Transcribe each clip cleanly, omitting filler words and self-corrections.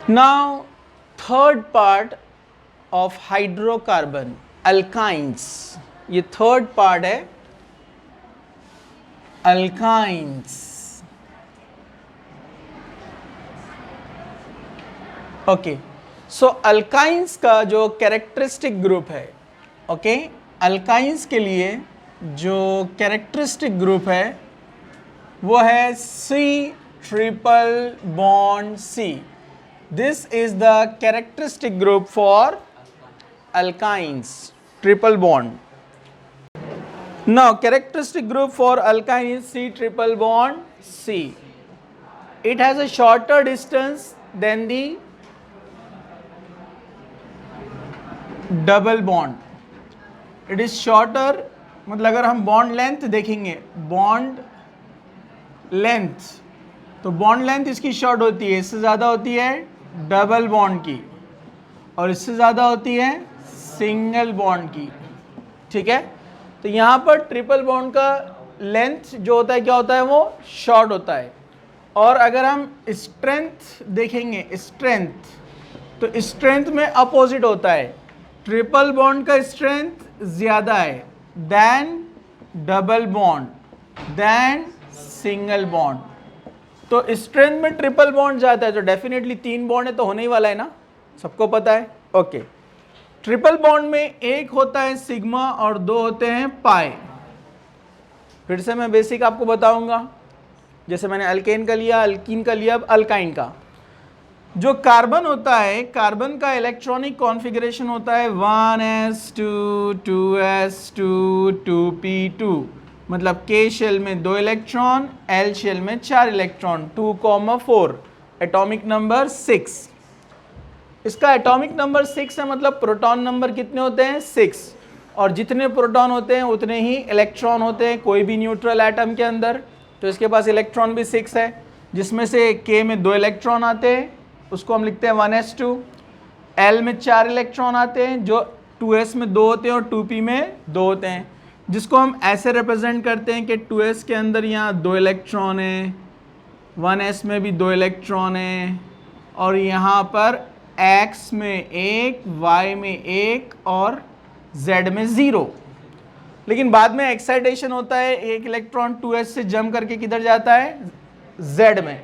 Now, third part of hydrocarbon, alkynes. ये third part है alkynes. Okay, सो alkynes का जो कैरेक्टरिस्टिक ग्रुप है, ओके, अल्काइंस के लिए जो कैरेक्टरिस्टिक ग्रुप है वो है C triple bond C. This is the characteristic group for alkynes, triple bond. Now characteristic group for alkyne is C triple bond C. It has a shorter distance than the double bond. It is shorter, मतलब अगर हम bond length देखेंगे, bond length, तो bond length इसकी short होती है, इससे ज़्यादा होती है डबल बॉन्ड की, और इससे ज़्यादा होती है सिंगल बॉन्ड की. ठीक है, तो यहाँ पर ट्रिपल बॉन्ड का लेंथ जो होता है क्या होता है, वो शॉर्ट होता है. और अगर हम स्ट्रेंथ देखेंगे, स्ट्रेंथ, तो स्ट्रेंथ में अपोजिट होता है. ट्रिपल बॉन्ड का स्ट्रेंथ ज़्यादा है then double bond, then single bond. तो स्ट्रेंथ में ट्रिपल बॉन्ड ज़्यादा है, तो डेफिनेटली 3 बॉन्ड है तो होने ही वाला है ना, सबको पता है. ओके, ट्रिपल बॉन्ड में एक होता है सिग्मा और 2 होते हैं पाई. फिर से मैं बेसिक आपको बताऊंगा, जैसे मैंने अल्केन का लिया, अल्कीन का लिया, अब अल्काइन का. जो कार्बन होता है, कार्बन का इलेक्ट्रॉनिक कॉन्फ़िगरेशन होता है 1s2 2s2 2p2, मतलब K शेल में 2 इलेक्ट्रॉन, L शेल में 4 इलेक्ट्रॉन, 2,4, एटॉमिक नंबर 6. इसका एटॉमिक नंबर 6 है, मतलब प्रोटॉन नंबर कितने होते हैं, 6. और जितने प्रोटॉन होते हैं उतने ही इलेक्ट्रॉन होते हैं कोई भी न्यूट्रल एटम के अंदर. तो इसके पास इलेक्ट्रॉन भी 6 है, जिसमें से K में 2 इलेक्ट्रॉन आते हैं, उसको हम लिखते हैं 1s2. L में 4 इलेक्ट्रॉन आते हैं, जो 2s में 2 होते हैं और 2p में 2 होते हैं, जिसको हम ऐसे रिप्रेजेंट करते हैं कि 2s के अंदर यहाँ 2 इलेक्ट्रॉन है, 1s में भी 2 इलेक्ट्रॉन है, और यहाँ पर x में 1, y में 1 और z में 0. लेकिन बाद में एक्साइटेशन होता है, एक इलेक्ट्रॉन 2s से जंप करके किधर जाता है, z में.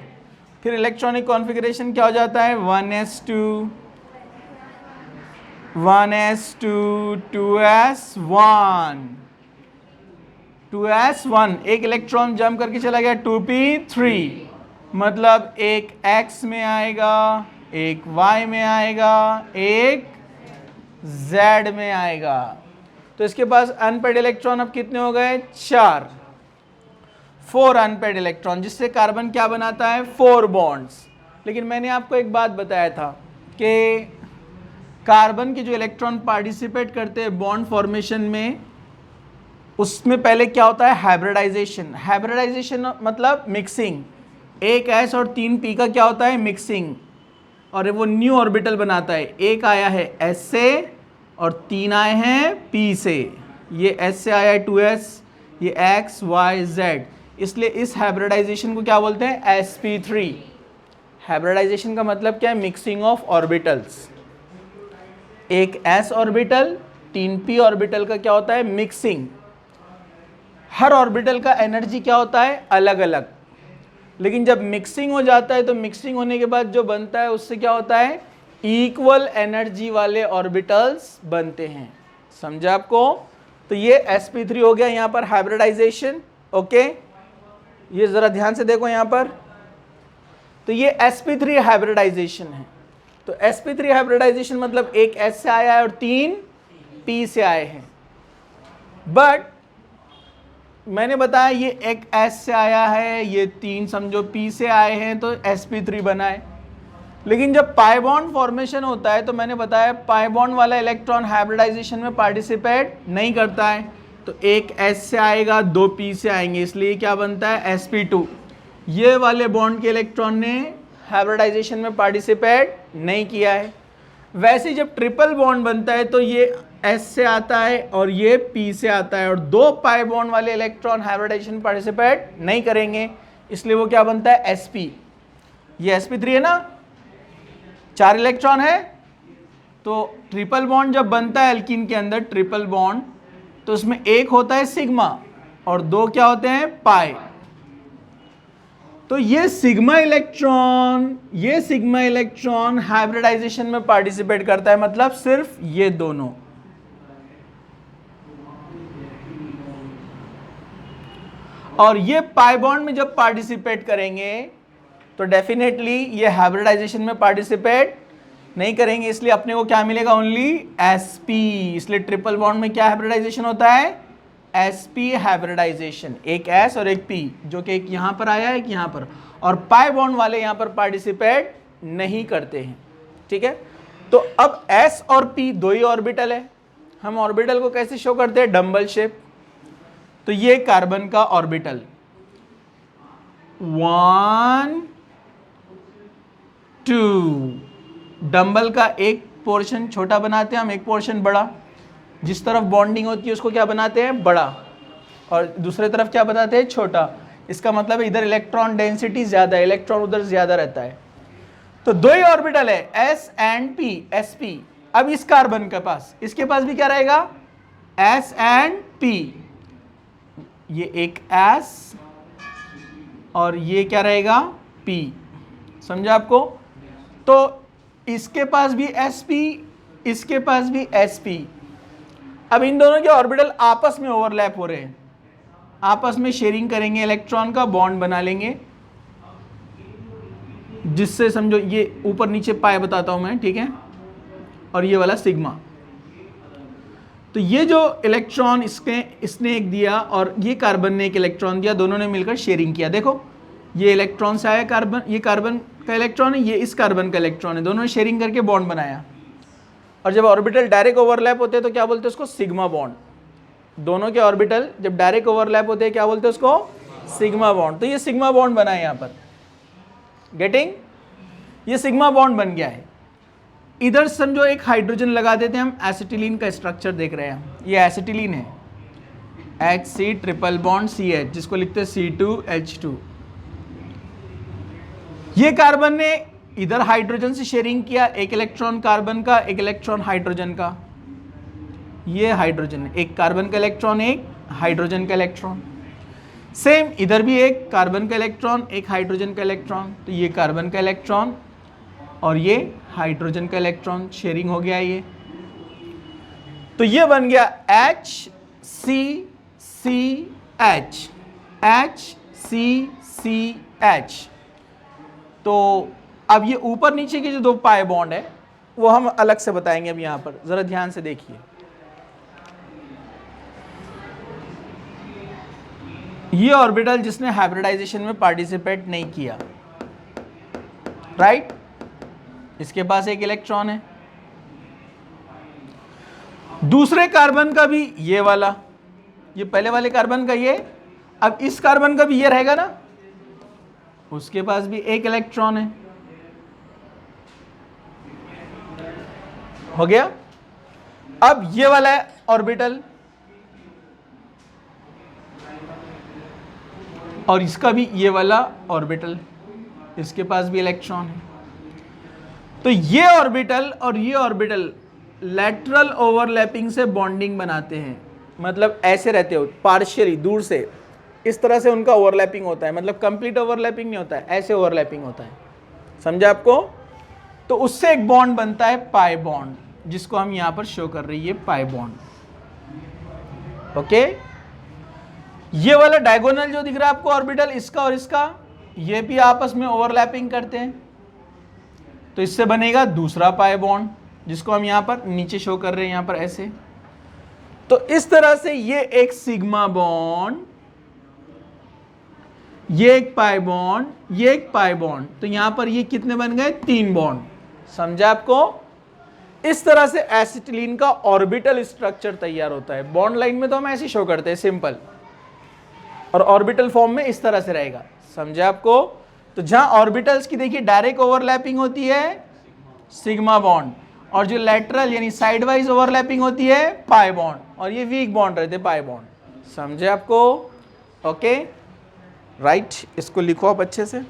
फिर इलेक्ट्रॉनिक कॉन्फ़िगरेशन क्या हो जाता है, 1s2 1s2 2s1 2s1, एक इलेक्ट्रॉन जंप करके चला गया 2p3, मतलब एक x में आएगा, एक y में आएगा, एक z में आएगा. तो इसके पास अनपेड इलेक्ट्रॉन अब कितने हो गए, 4 अनपेड इलेक्ट्रॉन, जिससे कार्बन क्या बनाता है, 4 बॉन्ड्स. लेकिन मैंने आपको एक बात बताया था कि कार्बन के जो इलेक्ट्रॉन पार्टिसिपेट करते हैं बॉन्ड फॉर्मेशन में, उसमें पहले क्या होता है, हाइब्रिडाइजेशन. हाइब्रिडाइजेशन मतलब मिक्सिंग. एक S और 3 P का क्या होता है, मिक्सिंग, और वो न्यू ऑर्बिटल बनाता है. एक आया है S से और 3 आए हैं P से. ये S से आया है 2s, ये x y z, इसलिए इस हाइब्रिडाइजेशन को क्या बोलते हैं, sp3. हाइब्रिडाइजेशन का मतलब क्या है, मिक्सिंग ऑफ ऑर्बिटल्स. एक s ऑर्बिटल 3p ऑर्बिटल का क्या होता है, मिक्सिंग. हर ऑर्बिटल का एनर्जी क्या होता है, अलग अलग. लेकिन जब मिक्सिंग हो जाता है तो मिक्सिंग होने के बाद जो बनता है उससे क्या होता है, इक्वल एनर्जी वाले ऑर्बिटल्स बनते हैं. समझा आपको. तो ये sp3 हो गया यहाँ पर हाइब्रिडाइजेशन. ओके, ये ज़रा ध्यान से देखो यहाँ पर. तो ये sp3 हाइब्रिडाइजेशन है. तो sp3 हाइब्रिडाइजेशन मतलब एक S से आया है और 3 P से आए हैं. बट मैंने बताया ये एक S से आया है, ये 3 समझो P से आए हैं, तो sp3 बना है. लेकिन जब पाई बॉन्ड फॉर्मेशन होता है तो मैंने बताया पाई बॉन्ड वाला इलेक्ट्रॉन हाइब्रिडाइजेशन में पार्टिसिपेट नहीं करता है. तो एक S से आएगा, 2 P से आएंगे, इसलिए क्या बनता है, sp2. ये वाले बॉन्ड के इलेक्ट्रॉन ने हाइब्रिडाइजेशन में पार्टिसिपेट नहीं किया है. वैसे जब ट्रिपल बॉन्ड बनता है तो ये S से आता है और ये P से आता है, और 2 पाई बॉन्ड वाले इलेक्ट्रॉन हाइब्रिडाइजेशन में पार्टिसिपेट नहीं करेंगे, इसलिए वो क्या बनता है, sp. ये sp3 है ना. 4 इलेक्ट्रॉन है, तो ट्रिपल बॉन्ड जब बनता है एल्कीन के अंदर ट्रिपल बॉन्ड, तो उसमें एक होता है सिग्मा और 2 क्या होते हैं, पाई। तो ये सिग्मा इलेक्ट्रॉन हाइब्रिडाइजेशन में पार्टिसिपेट करता है, मतलब सिर्फ ये दोनों। और ये पाई बॉन्ड में जब पार्टिसिपेट करेंगे तो डेफिनेटली ये हाइब्रिडाइजेशन में पार्टिसिपेट नहीं करेंगे, इसलिए अपने को क्या मिलेगा, ओनली sp। इसलिए ट्रिपल बॉन्ड में क्या हाइब्रिडाइजेशन होता है, sp हाइब्रिडाइजेशन, एक s और एक p, जो कि एक यहां पर आया है, एक यहां पर, और पाई बॉन्ड वाले यहां पर पार्टिसिपेट नहीं करते हैं। ठीक है, तो अब s और p दो ही ऑर्बिटल है। हम ऑर्बिटल को कैसे शो करते हैं, डंबल शेप। तो ये कार्बन का ऑर्बिटल 1 2, डंबल का एक पोर्शन छोटा बनाते हैं हम, एक पोर्शन बड़ा। जिस तरफ बॉन्डिंग होती है उसको क्या बनाते हैं, बड़ा, और दूसरे तरफ क्या बनाते हैं, छोटा। इसका मतलब है इधर इलेक्ट्रॉन डेंसिटी ज्यादा है, इलेक्ट्रॉन उधर ज्यादा रहता है। तो दो ही ऑर्बिटल है, s एंड p, sp। अब इस कार्बन के पास, इसके पास भी क्या रहेगा, s एंड p। ये एक s और ये क्या रहेगा, p। समझा आपको। तो इसके पास भी sp, इसके पास भी sp। अब इन दोनों के ऑर्बिटल आपस में ओवरलैप हो रहे हैं, आपस में शेयरिंग करेंगे, इलेक्ट्रॉन का बॉन्ड बना लेंगे, जिससे समझो ये ऊपर नीचे पाए बताता हूं मैं, ठीक है, और ये वाला सिग्मा। तो ये जो इलेक्ट्रॉन इसने एक दिया और ये कार्बन ने एक इलेक्ट्रॉन दिया, दोनों ने मिलकर शेयरिंग किया। देखो ये इलेक्ट्रॉन से आया कार्बन, ये कार्बन का इलेक्ट्रॉन है, ये इस कार्बन का इलेक्ट्रॉन है, दोनों ने शेयरिंग करके बॉन्ड बनाया। और जब ऑर्बिटल डायरेक्ट ओवरलैप होते हैं तो क्या बोलते हैं उसको, सिग्मा बॉन्ड। दोनों के ऑर्बिटल जब डायरेक्ट ओवरलैप होते हैं क्या बोलते हैं उसको, सिग्मा बॉन्ड। तो ये सिग्मा बॉन्ड बना है यहां पर, गेटिंग, ये सिग्मा बॉन्ड बन गया है। इधर समझो एक हाइड्रोजन लगा देते हैं हम, एसिटिलीन का स्ट्रक्चर देख रहे हैं, ये एसिटिलीन है, HC ट्रिपल बॉन्ड CH, जिसको लिखते हैं C2H2। ये कार्बन ने इधर हाइड्रोजन से शेयरिंग किया, एक इलेक्ट्रॉन कार्बन का, एक इलेक्ट्रॉन हाइड्रोजन का। ये हाइड्रोजन है, एक कार्बन का इलेक्ट्रॉन, एक हाइड्रोजन का इलेक्ट्रॉन। सेम इधर भी एक कार्बन का इलेक्ट्रॉन, एक हाइड्रोजन का इलेक्ट्रॉन। तो ये कार्बन का इलेक्ट्रॉन और ये हाइड्रोजन का इलेक्ट्रॉन, शेयरिंग हो गया ये। तो ये बन गया HCCH, HCCH। तो अब ये ऊपर नीचे के जो दो पाई बॉन्ड है वो हम अलग से बताएंगे। अब यहां पर जरा ध्यान से देखिए, ये ऑर्बिटल जिसने हाइब्रिडाइजेशन में पार्टिसिपेट नहीं किया, राइट, इसके पास एक इलेक्ट्रॉन है। दूसरे कार्बन का भी ये वाला, ये पहले वाले कार्बन का ये, अब इस कार्बन का भी ये रहेगा ना, उसके पास भी एक इलेक्ट्रॉन है, हो गया। अब ये वाला ऑर्बिटल और इसका भी ये वाला ऑर्बिटल, इसके पास भी इलेक्ट्रॉन है। तो ये ऑर्बिटल और ये ऑर्बिटल लैटरल ओवरलैपिंग से बॉन्डिंग बनाते हैं, मतलब ऐसे रहते हो पार्शियली, दूर से इस तरह से उनका ओवरलैपिंग होता है, मतलब कंप्लीट ओवरलैपिंग नहीं होता है, ऐसे ओवरलैपिंग होता है, समझा आपको। तो उससे एक बॉन्ड बनता है पाई बॉन्ड, जिसको हम यहां पर शो कर रही है, पाई बॉन्ड। ओके, ये वाला डायगोनल जो दिख रहा है आपको ऑर्बिटल, इसका और इसका, ये भी आपस में ओवरलैपिंग करते हैं, तो इससे बनेगा दूसरा पाई बॉन्ड, जिसको हम यहां पर नीचे शो कर रहे हैं, यहां पर ऐसे। तो इस तरह से ये एक सिग्मा बॉन्ड, ये एक पाई बॉन्ड, ये एक पाई बॉन्ड, तो यहां पर ये कितने बन गए, 3 बॉन्ड, समझा आपको। इस तरह से एसिटिलीन का ऑर्बिटल स्ट्रक्चर तैयार होता है। बॉन्ड लाइन में तो हम ऐसे शो करते हैं सिंपल, और ऑर्बिटल फॉर्म में इस तरह से रहेगा, समझा आपको। तो जहां ऑर्बिटल्स की देखिए डायरेक्ट ओवरलैपिंग होती है, सिग्मा बॉन्ड, और जो लेटरल यानी साइड वाइज ओवरलैपिंग होती है, पाई बॉन्ड, और ये वीक बॉन्ड रहते हैं, पाई बॉन्ड, समझे आपको। ओके, राइट, इसको लिखो आप अच्छे से।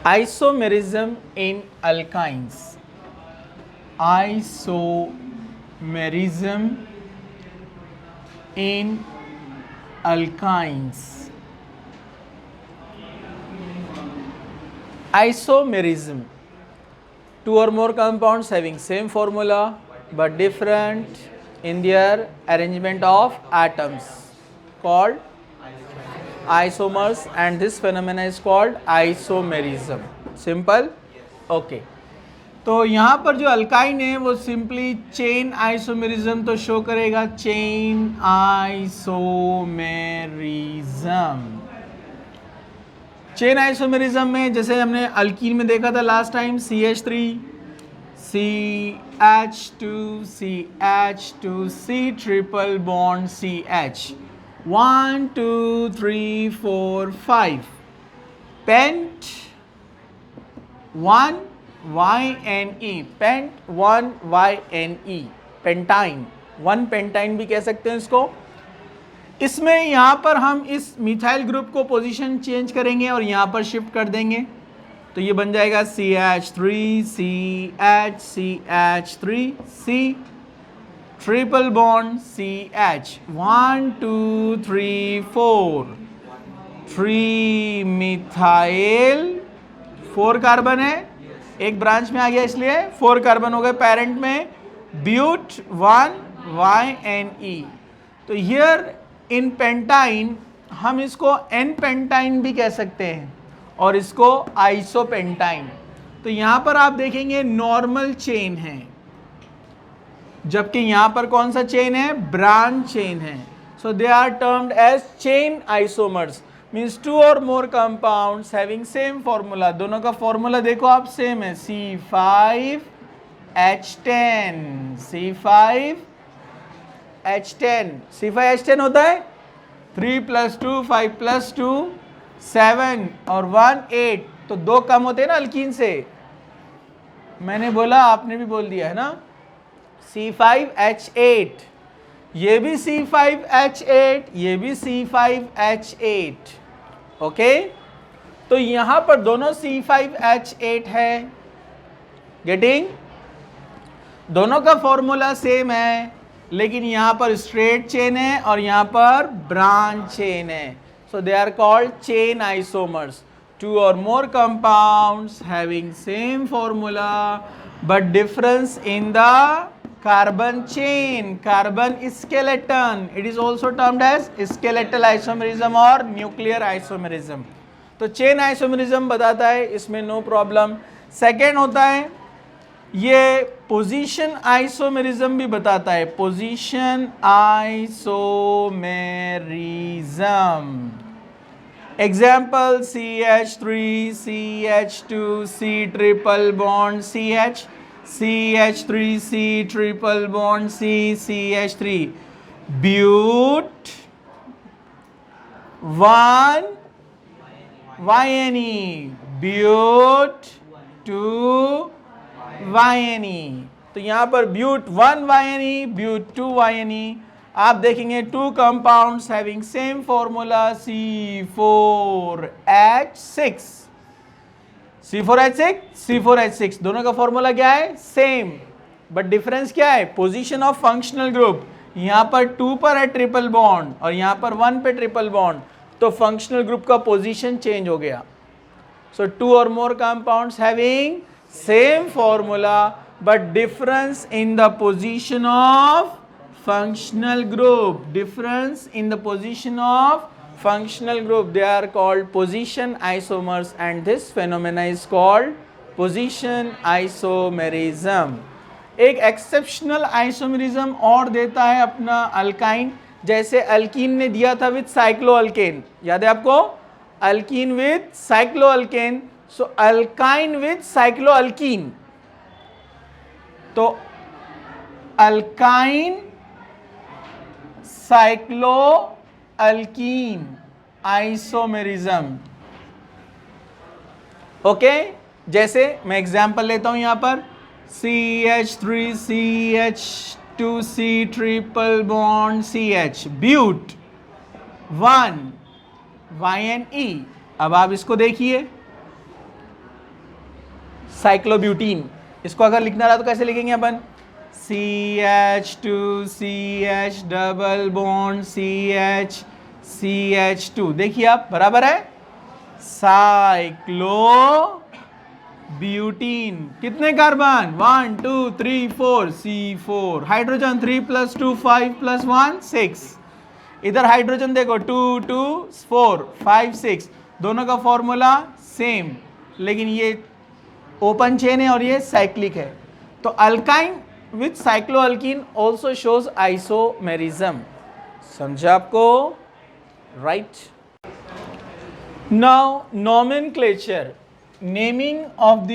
Isomerism in alkynes. Isomerism in alkynes. Isomerism, two or more compounds having same formula but different in their arrangement of atoms, called isomers, and this phenomena is called isomerism. Simple? Okay. तो यहाँ पर जो alkyne है वो simply chain isomerism तो show करेगा, chain isomerism. Chain isomerism में जैसे हमने अल्कीन में देखा था last time, CH3 CH2 CH2 C triple bond CH, 1 2 3 4 5, pent 1 YNE, pent 1 YNE, pentyne, 1 pentyne भी कह सकते हैं इसको। इसमें यहाँ पर हम इस मिथाइल ग्रुप को पोजीशन चेंज करेंगे और यहाँ पर शिफ्ट कर देंगे, तो ये बन जाएगा CH3 CH3 C triple bond CH, 1 2 3 4, 3 methyl, 4 carbon है, एक ब्रांच में आ गया इसलिए 4 कार्बन हो गए पेरेंट में, ब्यूट 1 YNE। तो हियर इन पेंटाइन हम इसको एन पेंटाइन भी कह सकते हैं और इसको आइसोपेंटाइन। तो यहाँ पर आप देखेंगे नॉर्मल चेन है, जबकि यहाँ पर कौन सा चेन है, ब्रांच चेन है। So they are termed as chain isomers, means 2 और more compounds having same formula. दोनों का फॉर्मूला देखो आप सेम है, C5H10 C5H10 होता है 3 + 2 5 + 2 7 और 1 8, तो 2 कम होते हैं ना अल्कीन से, मैंने बोला आपने भी बोल दिया है ना, C5H8, ये भी C5H8, ये भी C5H8, ओके। तो यहां पर दोनों C5H8 है, गेटिंग, दोनों का फॉर्मूला सेम है, लेकिन यहां पर स्ट्रेट चेन है और यहां पर ब्रांच चेन है। So they are called chain isomers, 2 or more compounds having same formula but difference in the carbon chain, carbon skeleton. It is also termed as skeletal isomerism or nuclear isomerism. तो chain isomerism बताता है, इसमें no problem. Second होता है ये position isomerism भी बताता है, position isomerism. Example CH3 CH2 C triple bond CH, CH3 C triple bond C CH3, but 1 YNE, but 2 YNE। तो यहां पर ब्यूट 1 YNE, ब्यूट 2 YNE। आप देखेंगे 2 compounds having same formula, C4H6 C4H6, दोनों का फॉर्मूला क्या है, सेम, बट डिफरेंस क्या है, पोजीशन ऑफ फंक्शनल ग्रुप। यहां पर 2 पर है ट्रिपल बॉन्ड और यहां पर 1 पे ट्रिपल बॉन्ड, तो फंक्शनल ग्रुप का पोजीशन चेंज हो गया। सो 2 और more compounds having same formula but difference in the position of functional group, difference in the position of functional group, they are called position isomers, and this phenomena is called position isomerism. एक exceptional isomerism और देता है अपना alkyne, जैसे alkyne ने दिया था with साइक्लोअल्केन, याद है आपको, alkene with cycloalkane, so alkyne with cycloalkene, तो अल्काइन साइक्लोअल्कीन आइसोमेरिज्म, ओके। जैसे मैं एग्जांपल लेता हूं यहां पर CH3 CH2 C triple bond CH, but 1 YNE। अब आप इसको देखिए, साइक्लोब्यूटीन। इसको अगर लिखना रहा तो कैसे लिखेंगे अपन? CH2CH double bond CH2। देखिए आप, बराबर है साइक्लोब्यूटीन। कितने कार्बन? 1 2 3 4 C4। हाइड्रोजन 3 + 2 5 + 1 6। इधर हाइड्रोजन देखो 2 2 4 5 6, दोनों का फॉर्मूला सेम, लेकिन ये ओपन चेन है और ये साइक्लिक है। तो alkyne with cycloalkene also shows isomerism. समझा आपको? Right. Now nomenclature, naming of the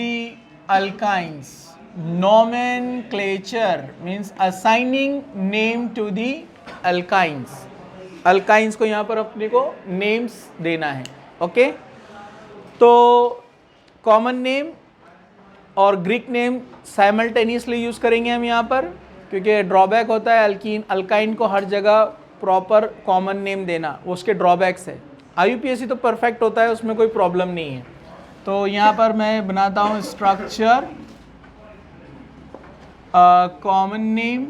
alkynes. Nomenclature means assigning name to the alkynes. Alkynes को यहाँ पर अपने को नेम्स देना है। ओके, तो कॉमन नेम और ग्रीक नेम साइमल्टेनियसली यूज़ करेंगे हम यहाँ पर, क्योंकि ड्रॉबैक होता है अल्काइन को हर जगह प्रॉपर कॉमन नेम देना, वो उसके ड्रॉबैक्स है। IUPAC तो परफेक्ट होता है, उसमें कोई प्रॉब्लम नहीं है। तो यहाँ पर मैं बनाता हूँ स्ट्रक्चर कॉमन नेम,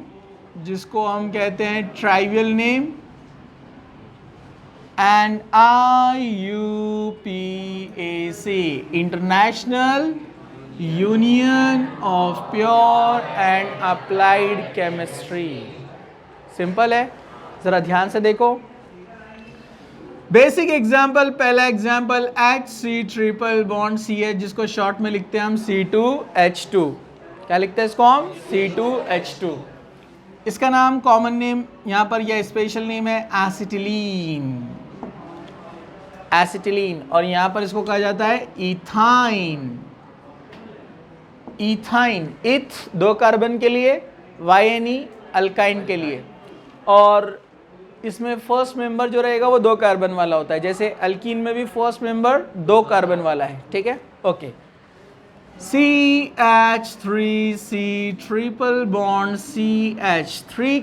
जिसको हम कहते हैं trivial name, and IUPAC international union of pure and applied chemistry. Simple है, जरा ध्यान से देखो। बेसिक एग्जाम्पल, पहला example HC triple bond CH, जिसको शॉर्ट में लिखते हैं हम C2H2। क्या लिखते हैं इसको हम? C2H2। इसका नाम कॉमन नेम यहाँ पर यह स्पेशल नेम है एसिटिलीन। एसिटिलीन, और यहाँ पर इसको कहा जाता है इथाइन। इथाइन, इथ 2 कार्बन के लिए, YNE अल्काइन के लिए, और इसमें फर्स्ट मेंबर जो रहेगा वो 2 कार्बन वाला होता है। जैसे अल्कीन में भी फर्स्ट मेंबर 2 कार्बन वाला है। ठीक है, okay. CH3C triple bond CH, 3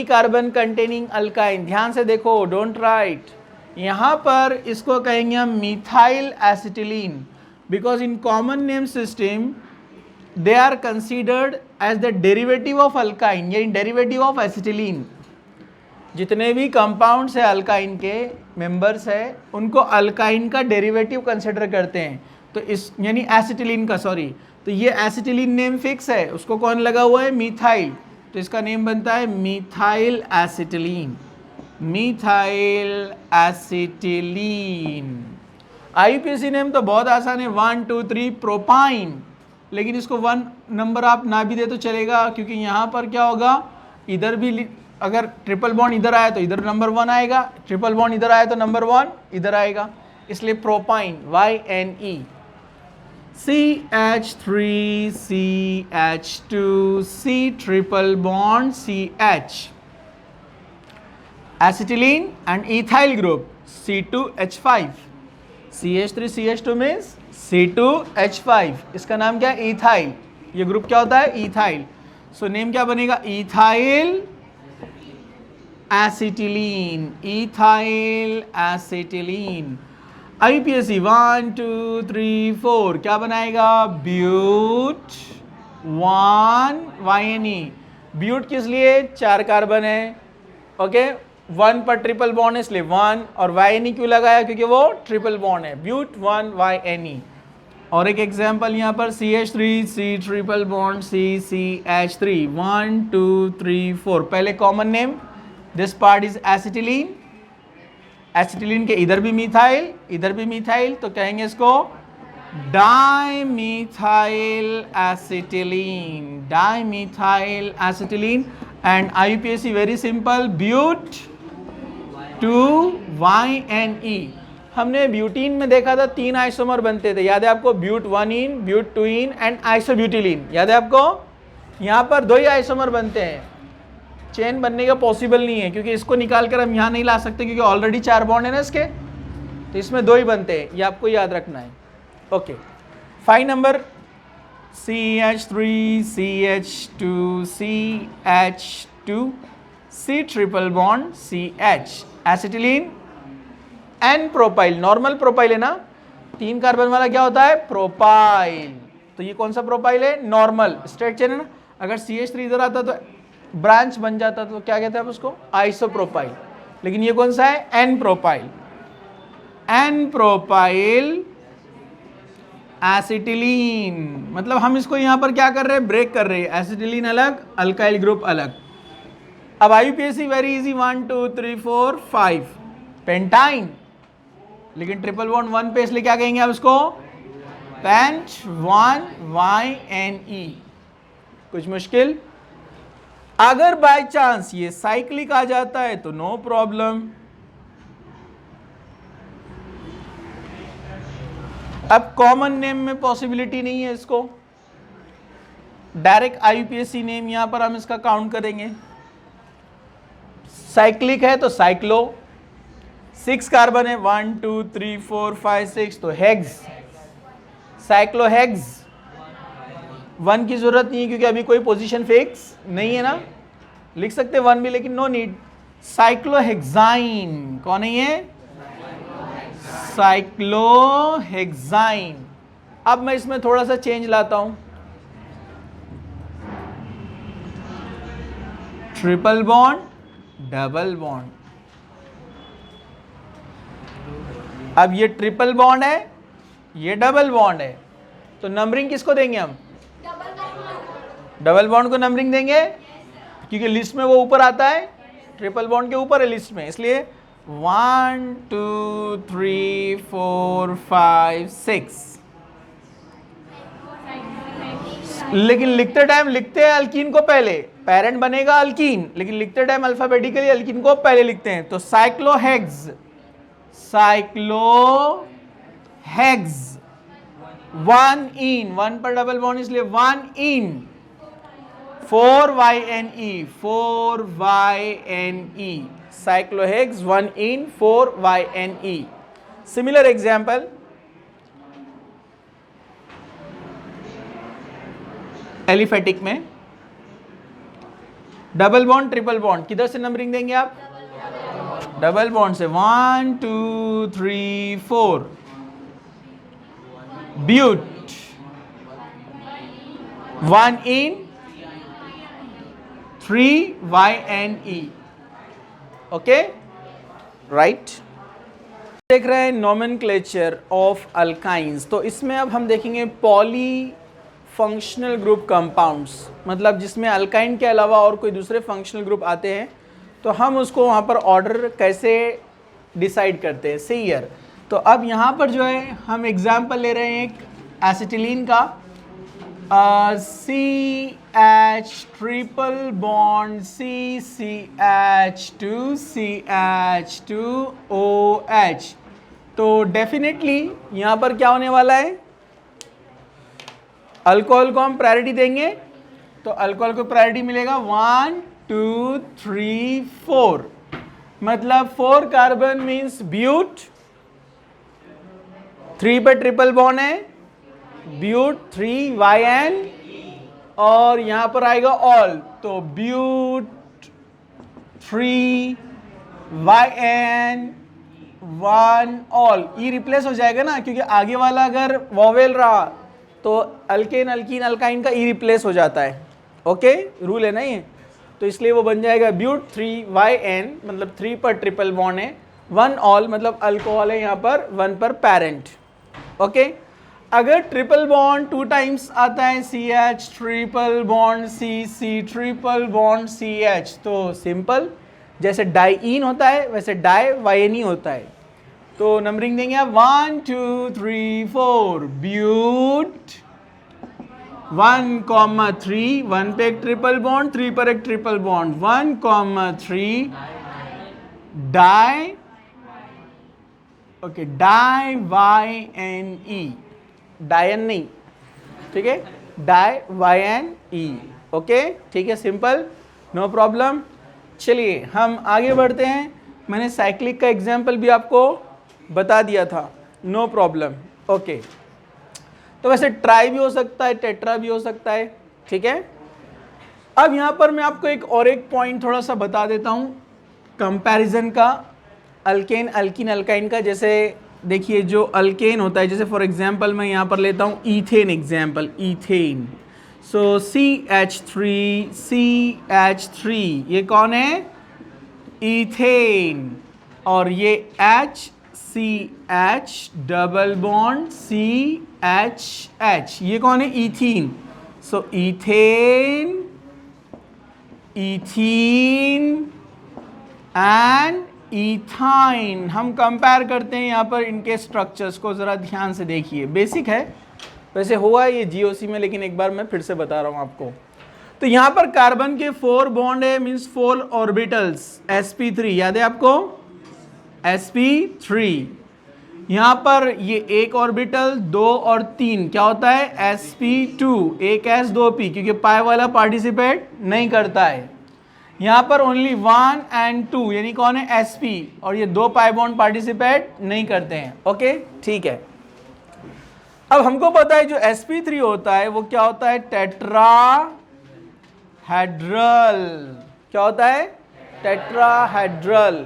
carbon containing alkyne. ध्यान से देखो, डोंट राइट। यहाँ पर इसको कहेंगे हम methyl acetylene, because in common name system they are considered as the derivative of alkyne, यानी डेरिवेटिव ऑफ एसिटिलीन। जितने भी कंपाउंड्स है अल्काइन के मेंबर्स है, उनको अल्काइन का डेरिवेटिव कंसिडर करते हैं। तो इस यानी एसिटिलीन का, सॉरी, तो ये एसिटिलीन नेम फिक्स है, उसको कौन लगा हुआ है? मिथाइल। तो इसका नेम बनता है methyl acetylene. Methyl acetylene. IUPAC name तो बहुत आसान है, 1 2 3 प्रोपाइन, लेकिन इसको 1 नंबर आप ना भी दे तो चलेगा, क्योंकि यहाँ पर क्या होगा, इधर भी अगर ट्रिपल बॉन्ड इधर आया तो इधर नंबर 1 आएगा, ट्रिपल बॉन्ड इधर आया तो नंबर 1 इधर आएगा, इसलिए propyne YNE। CH3CH2C triple bond CH, acetylene and ethyl group C2H5। CH3CH2 means C2H5, इसका नाम क्या है? इथाइल। ये ग्रुप क्या होता है? इथाइल। सो नेम क्या बनेगा? Ethyl acetylene. Ethyl acetylene. IUPAC 1 2 3 4 क्या बनाएगा? ब्यूट 1 YNE। ब्यूट किस लिए? 4 कार्बन है, ओके। 1 पर ट्रिपल बॉन्ड है इसलिए 1, और YNE क्यों लगाया? क्योंकि वो ट्रिपल बॉन्ड है। ब्यूट 1 YNE। और एक एग्जांपल यहाँ पर CH3C ट्रिपल बॉन्ड CH3 1 2 3 4। पहले common name, this part is acetylene. Acetylene के इधर भी मिथाइल, इधर भी मिथाइल, तो कहेंगे इसको dimethyl acetylene. Dimethyl acetylene. And IUPAC very simple, but 2 YNE। हमने ब्यूटीन में देखा था 3 आइसोमर बनते थे, याद है आपको? ब्यूट 1 ब्यूट 2 एंड आइसोब्यूटिलीन, याद है आपको? यहाँ पर 2 ही आइसोमर बनते हैं, चेन बनने का पॉसिबल नहीं है, क्योंकि इसको निकाल कर हम यहाँ नहीं ला सकते, क्योंकि ऑलरेडी 4 बॉन्ड है ना इसके, तो इसमें 2 ही बनते हैं, ये आपको याद रखना है। Okay, 5 number CH3CH2 CH2 C triple bond CH, acetylene n propyl, normal propyl है ना, 3 कार्बन वाला क्या होता है? प्रोपाइल। तो ये कौन सा प्रोपाइल है? नॉर्मल स्ट्रेट चेन है ना। अगर CH3 इधर आता तो ब्रांच बन जाता, तो क्या कहते हैं आप उसको? आइसोप्रोपाइल। लेकिन ये कौन सा है? N propyl. N propyl acetylene. मतलब हम इसको यहां पर क्या कर रहे हैं? ब्रेक कर रहे हैं। एसिटिलीन अलग, अल्काइल ग्रुप अलग। अब IUPAC वेरी इजी, 1 2 3 4 5 पेंटाइन। लेकिन ट्रिपल बॉन्ड 1 पे, इसलिए क्या कहेंगे आप इसको? Pent 1 YNE। कुछ मुश्किल? अगर बाय चांस ये साइक्लिक आ जाता है तो नो प्रॉब्लम। अब कॉमन नेम में पॉसिबिलिटी नहीं है इसको, डायरेक्ट IUPAC नेम यहां पर हम इसका काउंट करेंगे। साइक्लिक है तो साइक्लो, 6 कार्बन है, 1 2 3 4 5 6, तो हेक्स, साइक्लोहेक्स। 1 की जरूरत नहीं है क्योंकि अभी कोई पोजीशन फिक्स नहीं है ना, लिख सकते 1 भी, लेकिन नो नीड। साइक्लोहेक्साइन कौन है ये? साइक्लोहेक्साइन। अब मैं इसमें थोड़ा सा चेंज लाता हूं, ट्रिपल बॉन्ड, डबल बॉन्ड। अब ये ट्रिपल बॉन्ड है, ये डबल बॉन्ड है, तो नंबरिंग किसको देंगे हम? डबल बॉन्ड को नंबरिंग देंगे, क्योंकि लिस्ट में वो ऊपर आता है, ट्रिपल बॉन्ड के ऊपर है लिस्ट में, इसलिए 1 2 3 4 5 6। लेकिन लिखते टाइम लिखते हैं अल्कीन को पहले, पेरेंट बनेगा अल्कीन, लेकिन लिखते टाइम अल्फाबेटिकली अल्कीन को पहले लिखते हैं। तो साइक्लोहेक्स, साइक्लोहेक्स 1 इन, 1 पर डबल बॉन्ड इसलिए 1 इन 4 YNE, 4 YNE, साइक्लोहेक्स 1 इन 4 YNE। सिमिलर एग्जाम्पल, एलिफेटिक में डबल बॉन्ड ट्रिपल बॉन्ड किधर से नंबरिंग देंगे आप? डबल बॉन्ड से, 1 2 3 4, but 1 in 3 YNE। Okay, right. देख रहे हैं नोमेनक्लेचर ऑफ अल्काइंस। तो इसमें अब हम देखेंगे पॉली फंक्शनल ग्रुप कंपाउंड्स, मतलब जिसमें अल्काइन के अलावा और कोई दूसरे फंक्शनल ग्रुप आते हैं, तो हम उसको वहाँ पर ऑर्डर कैसे डिसाइड करते हैं, सही है। तो अब यहाँ पर जो है हम एग्जाम्पल ले रहे हैं एक एसिटिलीन का, CH triple bond CCH2 CH2OH। तो डेफिनेटली यहाँ पर क्या होने वाला है? अल्कोहल को हम प्रायोरिटी देंगे, तो अल्कोहल को प्रायोरिटी मिलेगा 1 2 3 4, मतलब 4 कार्बन मीन्स ब्यूट, 3 पे ट्रिपल बॉन्ड है, ब्यूट 3 YN, और यहां पर आएगा ऑल, तो but 3 YN 1 ol. E replace हो जाएगा ना, क्योंकि आगे वाला अगर वॉवेल रहा तो अल्केन अल्कीन अल्काइन का ई रिप्लेस हो जाता है। ओके, रूल है ना ये, तो इसलिए वो बन जाएगा ब्यूट 3 YN, मतलब 3 पर ट्रिपल बॉन्ड है, 1 ऑल मतलब अल्कोहल है यहाँ पर, 1 पर पेरेंट। ओके, अगर ट्रिपल बॉन्ड 2 टाइम्स आता है, CH triple bond CC triple bond CH, तो सिंपल, जैसे डाईइन होता है वैसे डाई YNE होता है। तो नंबरिंग देंगे आप 1 2 3 4, ब्यूट 1, 3, 1 पे एक ट्रिपल बॉन्ड, 3 पर एक triple bond, 1, 3 di, okay, di YNE, diene नहीं, ठीक है, डाई YNE। ओके, ठीक है, सिंपल, नो प्रॉब्लम। चलिए हम आगे बढ़ते हैं। मैंने साइक्लिक का एग्जाम्पल भी आपको बता दिया था, नो प्रॉब्लम। ओके, तो वैसे ट्राई भी हो सकता है, टेट्रा भी हो सकता है, ठीक है। अब यहाँ पर मैं आपको एक पॉइंट थोड़ा सा बता देता हूँ कंपैरिजन का, अल्केन अल्कीन अल्काइन का। जैसे देखिए जो अल्केन होता है, जैसे फॉर एग्जांपल मैं यहाँ पर लेता हूँ ईथेन एग्जांपल, ईथेन। सो CH3 ये कौन है? ईथेन। और ये HCH डबल बॉन्ड CHH, ये कौन है? Ethene. So ethane, ethene and ethyne. हम कंपेयर करते हैं यहाँ पर इनके स्ट्रक्चर्स को, जरा ध्यान से देखिए। बेसिक है, वैसे हुआ है ये GOC में, लेकिन एक बार मैं फिर से बता रहा हूँ आपको। तो यहाँ पर कार्बन के 4 बॉन्ड है, मींस 4 ऑर्बिटल्स, sp3 याद है आपको? sp3। यहाँ पर ये एक ऑर्बिटल, 2 और 3 क्या होता है? sp2, एक s 2 p, क्योंकि पाई वाला पार्टिसिपेट नहीं करता है। यहाँ पर ओनली 1 and 2 यानी कौन है? sp, और ये 2 पाई बॉन्ड पार्टिसिपेट नहीं करते हैं। ओके, ठीक है। अब हमको पता है जो sp3 होता है वो क्या होता है? टेट्राहेड्रल। क्या होता है? टेट्राहेड्रल।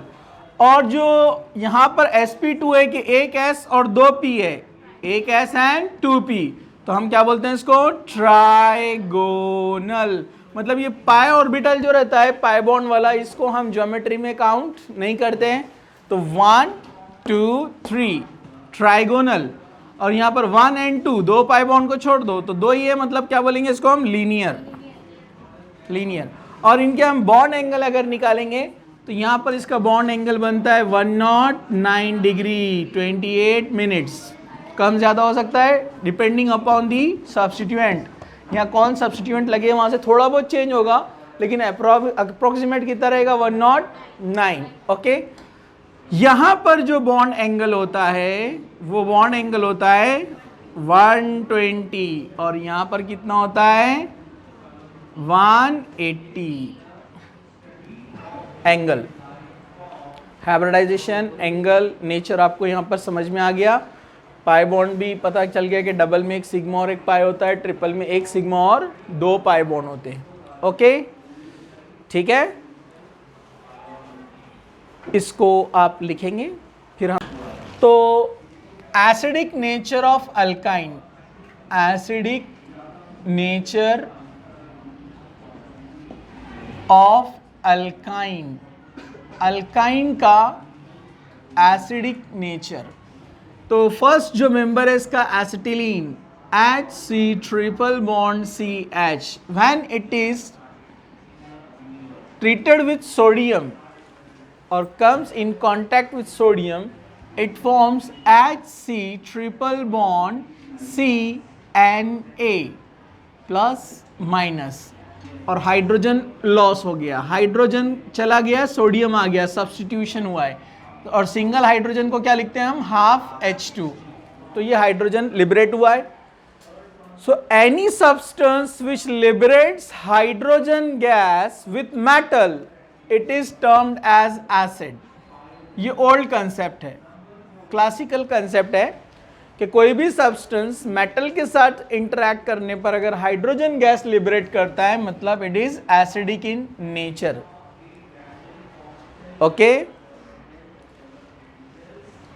और जो यहां पर sp2 है कि एक s और 2 p है, एक s एंड 2 p, तो हम क्या बोलते हैं इसको? ट्राइगोनल। मतलब ये पाई ऑर्बिटल जो रहता है पाई बॉन्ड वाला, इसको हम ज्योमेट्री में काउंट नहीं करते हैं। तो 1 2 3 ट्राइगोनल। और यहाँ पर 1 and 2, 2 पाई बॉन्ड को छोड़ दो तो 2 ही है, मतलब क्या बोलेंगे इसको हम? लीनियर। लीनियर। और इनके हम बॉन्ड एंगल अगर निकालेंगे तो यहाँ पर इसका बॉन्ड एंगल बनता है 109 डिग्री 28 मिनट्स। कम ज़्यादा हो सकता है डिपेंडिंग अपॉन दी सब्स्टिट्यूएंट। यहाँ कौन सब्स्टिट्यूएंट लगे वहाँ से थोड़ा बहुत चेंज होगा, लेकिन अप्रोक्सीमेट कितना रहेगा? 109। ओके। यहाँ पर जो बॉन्ड एंगल होता है वो बॉन्ड एंगल होता है 120, और यहाँ पर कितना होता है? 180 एंगल। हाइब्रिडाइजेशन, एंगल, नेचर आपको यहाँ पर समझ में आ गया। पाई बॉन्ड भी पता चल गया कि डबल में एक सिग्मा और एक पाई होता है, ट्रिपल में एक सिग्मा और 2 पाई बॉन्ड होते हैं। ओके, ठीक है। इसको आप लिखेंगे फिर हम। तो acidic nature of alkyne, acidic nature of alkyne, alkyne का एसिडिक नेचर। तो फर्स्ट जो मेंबर है इसका acetylene, HC triple bond CH, when it is treated with sodium or comes in contact with sodium, it forms HC triple bond CNA plus minus, और hydrogen loss हो गया, hydrogen चला गया, sodium आ गया, substitution हुआ है, और सिंगल हाइड्रोजन को क्या लिखते हैं हम? Half H2। तो ये हाइड्रोजन लिबरेट हुआ है। So any substance which liberates hydrogen gas with metal, it is termed as acid. ये ओल्ड कंसेप्ट है, क्लासिकल कंसेप्ट है कि कोई भी सब्सटेंस मेटल के साथ इंटरैक्ट करने पर अगर हाइड्रोजन गैस लिबरेट करता है, मतलब it is acidic in nature. Okay,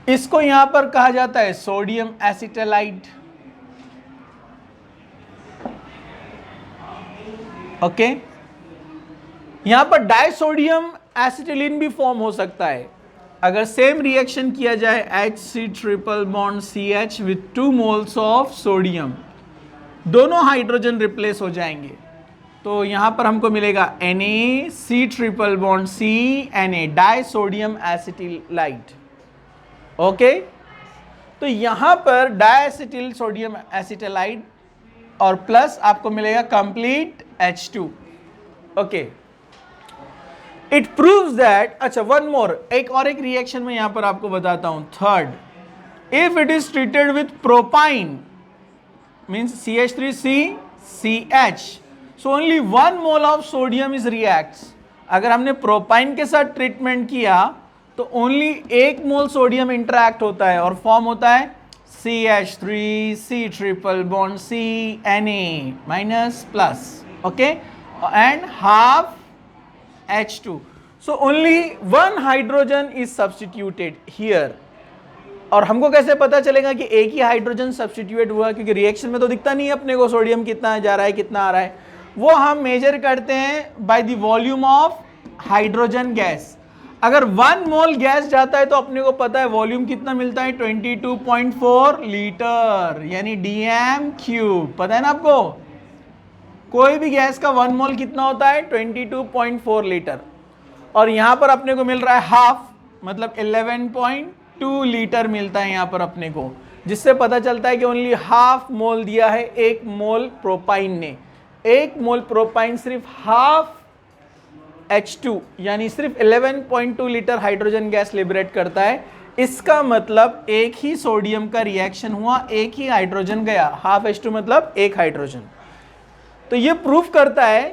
इसको यहां पर कहा जाता है सोडियम एसिटालाइट। ओके, यहां पर डाइसोडियम एसिटिलीन भी फॉर्म हो सकता है अगर सेम रिएक्शन किया जाए HC triple bond CH with 2 moles of sodium, दोनों हाइड्रोजन रिप्लेस हो जाएंगे। तो यहां पर हमको मिलेगा NaC triple bond C Na, disodium acetylide. Okay, तो यहां पर डाइएसिटिल सोडियम एसिटालाइट और प्लस आपको मिलेगा complete H2। Okay, it proves that, अच्छा वन मोर, एक रिएक्शन में यहां पर आपको बताता हूं। Third, if it is treated with propyne means CH3CCH, so only 1 mole of sodium is reacts. अगर हमने प्रोपाइन के साथ ट्रीटमेंट किया तो ओनली 1 मोल सोडियम इंटरैक्ट होता है और फॉर्म होता है CH3C triple bond Na minus plus, okay, and half H2. So only 1 hydrogen is substituted here. और हमको कैसे पता चलेगा कि एक ही हाइड्रोजन सब्स्टिट्यूट हुआ, क्योंकि रिएक्शन में तो दिखता नहीं है अपने को सोडियम कितना जा रहा है कितना आ रहा है। वो हम मेजर करते हैं by the volume of hydrogen gas. अगर 1 मोल गैस जाता है तो अपने को पता है वॉल्यूम कितना मिलता है, 22.4 लीटर, यानी dm³। पता है ना आपको, कोई भी गैस का 1 मोल कितना होता है, 22.4 लीटर। और यहां पर अपने को मिल रहा है हाफ, मतलब 11.2 लीटर मिलता है यहां पर अपने को, जिससे पता चलता है कि ओनली हाफ मोल दिया है 1 मोल प्रोपाइन ने। 1 मोल प्रोपाइन सिर्फ हाफ H2 यानी सिर्फ 11.2 लीटर हाइड्रोजन गैस लिबरेट करता है। इसका मतलब एक ही सोडियम का रिएक्शन हुआ, एक ही हाइड्रोजन गया, हाफ H2 मतलब एक हाइड्रोजन। तो ये प्रूफ करता है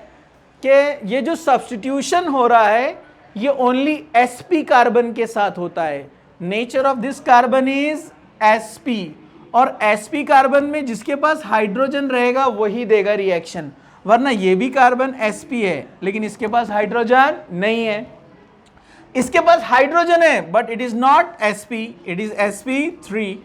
कि ये जो सब्स्टिट्यूशन हो रहा है ये ओनली sp कार्बन के साथ होता है। Nature of this carbon is sp, और sp कार्बन में जिसके पास हाइड्रोजन रहेगा वही देगा रिएक्शन, वरना ये भी कार्बन sp है लेकिन इसके पास हाइड्रोजन नहीं है। इसके पास हाइड्रोजन है but it is not sp, it is sp3।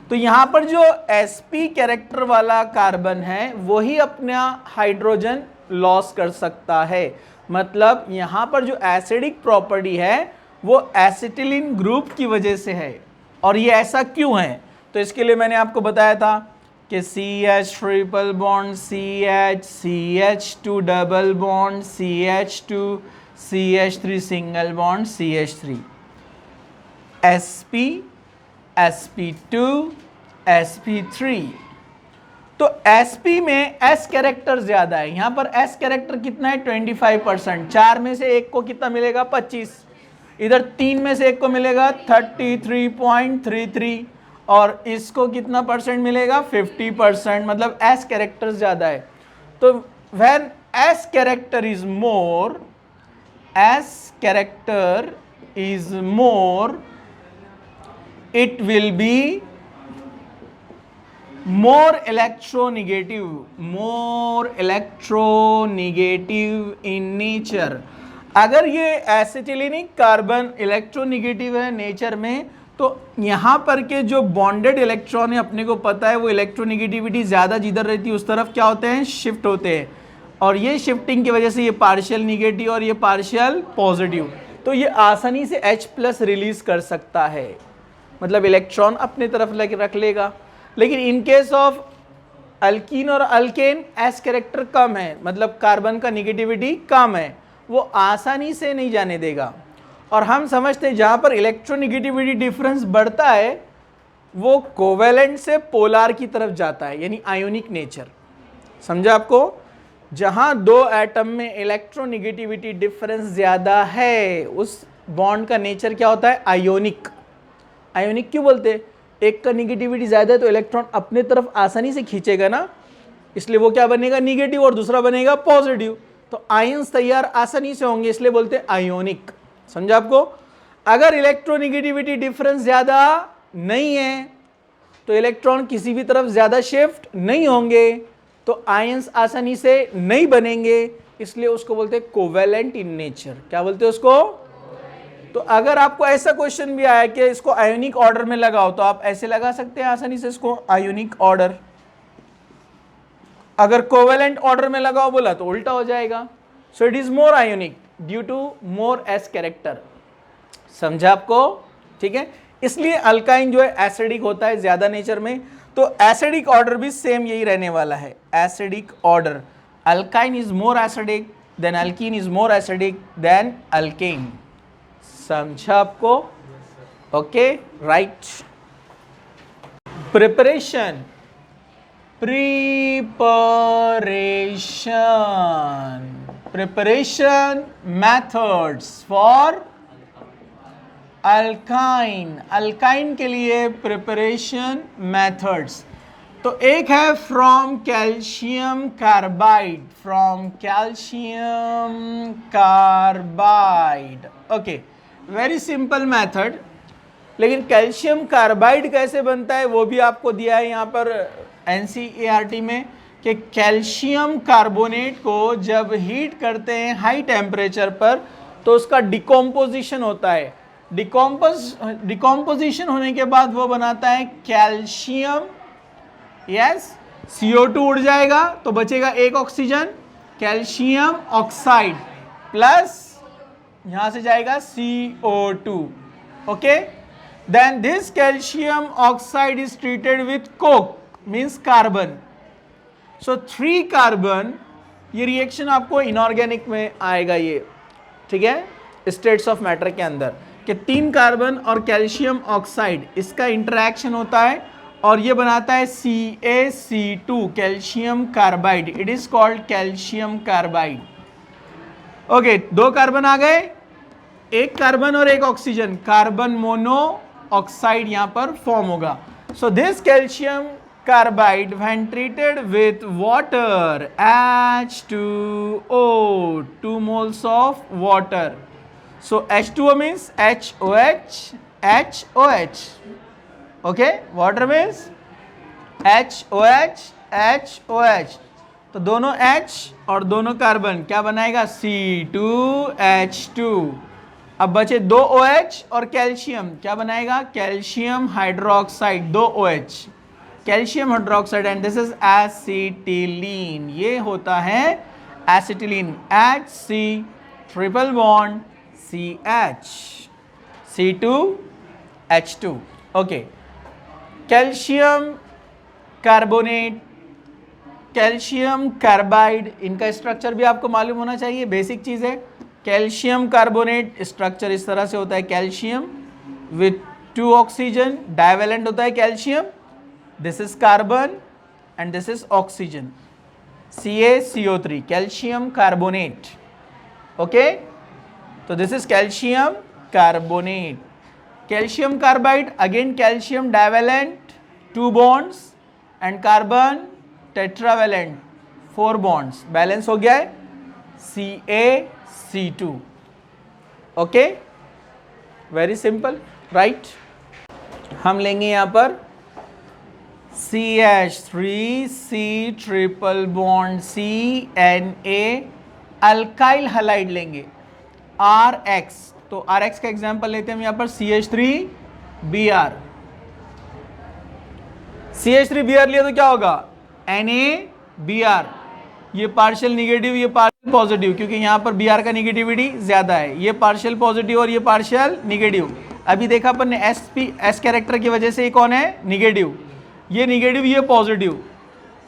तो यहां पर जो sp कैरेक्टर वाला कार्बन है वही अपना हाइड्रोजन लॉस कर सकता है। मतलब यहां पर जो एसिडिक प्रॉपर्टी है वो एसिटिलीन ग्रुप की वजह से है। और ये ऐसा क्यों है, तो इसके लिए मैंने आपको बताया था कि CH triple bond CH, CH2 double bond CH2, CH3 single bond CH3, sp, sp2, sp3। तो sp में s कैरेक्टर ज्यादा है, यहां पर s कैरेक्टर कितना है 25%। 4 में से एक को कितना मिलेगा 25, इधर 3 में से एक को मिलेगा 33.33, और इसको कितना परसेंट मिलेगा 50%, मतलब s कैरेक्टर ज्यादा है। तो when s character is more, s character is more, it will be more electronegative in nature। अगर ये एसिटिलिनिक कार्बन इलेक्ट्रोनेगेटिव है नेचर में, तो यहां पर के जो बॉन्डेड इलेक्ट्रॉन है अपने को पता है वो इलेक्ट्रोनेगेटिविटी ज्यादा जिधर रहती है उस तरफ क्या होते हैं, शिफ्ट होते हैं। और ये शिफ्टिंग की वजह से ये पार्शियल निगेटिव और ये पार्शियल पॉजिटिव, तो ये आसानी से H+ रिलीज कर सकता है, मतलब इलेक्ट्रॉन अपने तरफ रख लेगा। लेकिन इन केस ऑफ अल्कीन और अल्केन S कैरेक्टर कम है, मतलब कार्बन का निगेटिविटी कम है, वो आसानी से नहीं जाने देगा। और हम समझते हैं जहां पर इलेक्ट्रोनेगेटिविटी डिफरेंस बढ़ता है वो कोवेलेंट से पोलार की तरफ जाता है, यानी आयोनिक नेचर। समझा आपको, जहां दो एटम में इलेक्ट्रोनेगेटिविटी डिफरेंस ज्यादा है उस बॉन्ड का नेचर क्या होता है, आयोनिक। आयोनिक क्यों बोलते हैं, एक का निगेटिविटी ज्यादा है तो इलेक्ट्रॉन अपने तरफ आसानी से खींचेगा ना, इसलिए वो क्या बनेगा निगेटिव और दूसरा बनेगा पॉजिटिव, तो आयंस तैयार आसानी से होंगे, इसलिए बोलते हैं आयोनिक। समझा आपको। अगर इलेक्ट्रोनेगेटिविटी डिफरेंस ज्यादा नहीं है तो इलेक्ट्रॉन किसी भी तरफ ज्यादा शिफ्ट नहीं होंगे, तो आयंस आसानी से नहीं बनेंगे, इसलिए उसको बोलते हैं कोवेलेंट इन नेचर। क्या बोलते हैं उसको। तो अगर आपको ऐसा क्वेश्चन भी आया कि इसको आयोनिक ऑर्डर में लगाओ, तो आप ऐसे लगा सकते हैं आसानी से इसको आयोनिक ऑर्डर। अगर कोवेलेंट ऑर्डर में लगाओ बोला तो उल्टा हो जाएगा। So it is more ionic due to more S character. समझा आपको, ठीक है। इसलिए अल्काइन जो है एसिडिक होता है ज्यादा नेचर में, तो एसिडिक ऑर्डर भी सेम यही रहने वाला है। Acidic order, alkyne is more acidic then alkene is more acidic then alkane. समझा आपको, okay, right. Preparation, preparation methods for alkyne के लिए प्रिपरेशन मेथड्स। तो एक है from calcium carbide, okay, very simple method. लेकिन कैल्शियम कार्बाइड कैसे बनता है वो भी आपको दिया है यहाँ पर NCERT में, कि कैल्शियम कार्बोनेट को जब हीट करते हैं हाई टेम्परेचर पर तो उसका डिकम्पोजिशन होता है। डिकॉम्पोजिशन होने के बाद वो बनाता है कैल्शियम, यस, CO2 उड़ जाएगा तो बचेगा एक ऑक्सीजन, कैल्शियम ऑक्साइड, प्लस यहां से जाएगा CO2, okay. Then this calcium oxide is treated with coke, means carbon. So 3 carbon, ये रिएक्शन आपको इनऑर्गेनिक में आएगा ये, ठीक है, स्टेट्स ऑफ मैटर के अंदर, कि 3 कार्बन और कैल्शियम ऑक्साइड इसका इंटरेक्शन होता है और ये बनाता है CaC2, calcium carbide. It is called calcium carbide. Okay, 2 carbon आ गए, 1 कार्बन और 1 ऑक्सीजन, कार्बन मोनो ऑक्साइड यहां पर फॉर्म होगा। So this calcium carbide when treated with water, H2O, 2 moles of water. So H2O means HOH, HOH. Okay, water means HOH, HOH. तो दोनों H और दोनों कार्बन क्या बनाएगा? C2H2। अब बचे 2 OH और कैल्शियम, क्या बनाएगा? Calcium hydroxide, 2 OH, calcium hydroxide, and this is acetylene. ये होता है acetylene, HC triple bond CH, C2H2। Okay, calcium carbonate, calcium carbide, इनका स्ट्रक्चर भी आपको मालूम होना चाहिए, बेसिक चीज है। कैल्शियम कार्बोनेट स्ट्रक्चर इस तरह से होता है, कैल्शियम विथ 2 ऑक्सीजन, डाइवेलेंट होता है calcium, this is carbon and this is oxygen, CaCO3, calcium carbonate, okay। so this is calcium carbonate, calcium carbide, again calcium divalent, 2 bonds, and carbon tetravalent, 4 bonds, balance हो गया है CaC2, okay, very simple, right। हम लेंगे यहाँ पर CH3C triple bond CNA, alkyl halide लेंगे RX। तो RX का एग्जांपल लेते हैं हम यहाँ पर CH3Br। CH3Br लिया तो क्या होगा? NaBr। ये पार्शियल निगेटिव, ये पार्शियल पॉजिटिव, क्योंकि यहाँ पर Br का निगेटिविटी ज्यादा है, ये पार्शियल पॉजिटिव और ये पार्शियल निगेटिव। अभी देखा अपन ने S कैरेक्टर की वजह से ये कौन है? निगेटिव, ये निगेटिव, ये positive.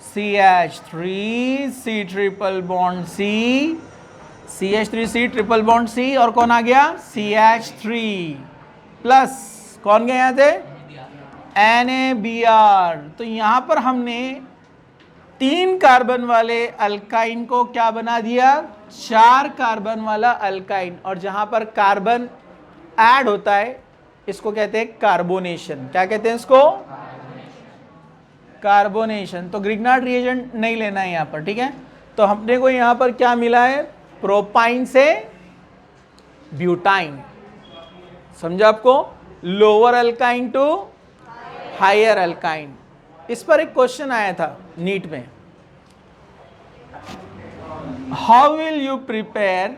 CH3C triple bond C, CH3C triple bond C, और कौन आ गया? CH3 प्लस कौन गया यहाँ से? NaBr। तो यहाँ पर हमने 3 कार्बन वाले अल्काइन को क्या बना दिया? 4 कार्बन वाला अल्काइन। और जहां पर कार्बन ऐड होता है इसको कहते हैं कार्बोनेशन। क्या कहते हैं इसको? कार्बोनेशन। तो ग्रिग्नार्ड रिएजेंट नहीं लेना है यहाँ पर, ठीक है। तो हमने को यहाँ पर क्या मिला है? प्रोपाइन से ब्यूटाइन। समझा आपको? Lower alkyne to higher alkyne. इस पर एक क्वेश्चन आया था नीट में, how will you prepare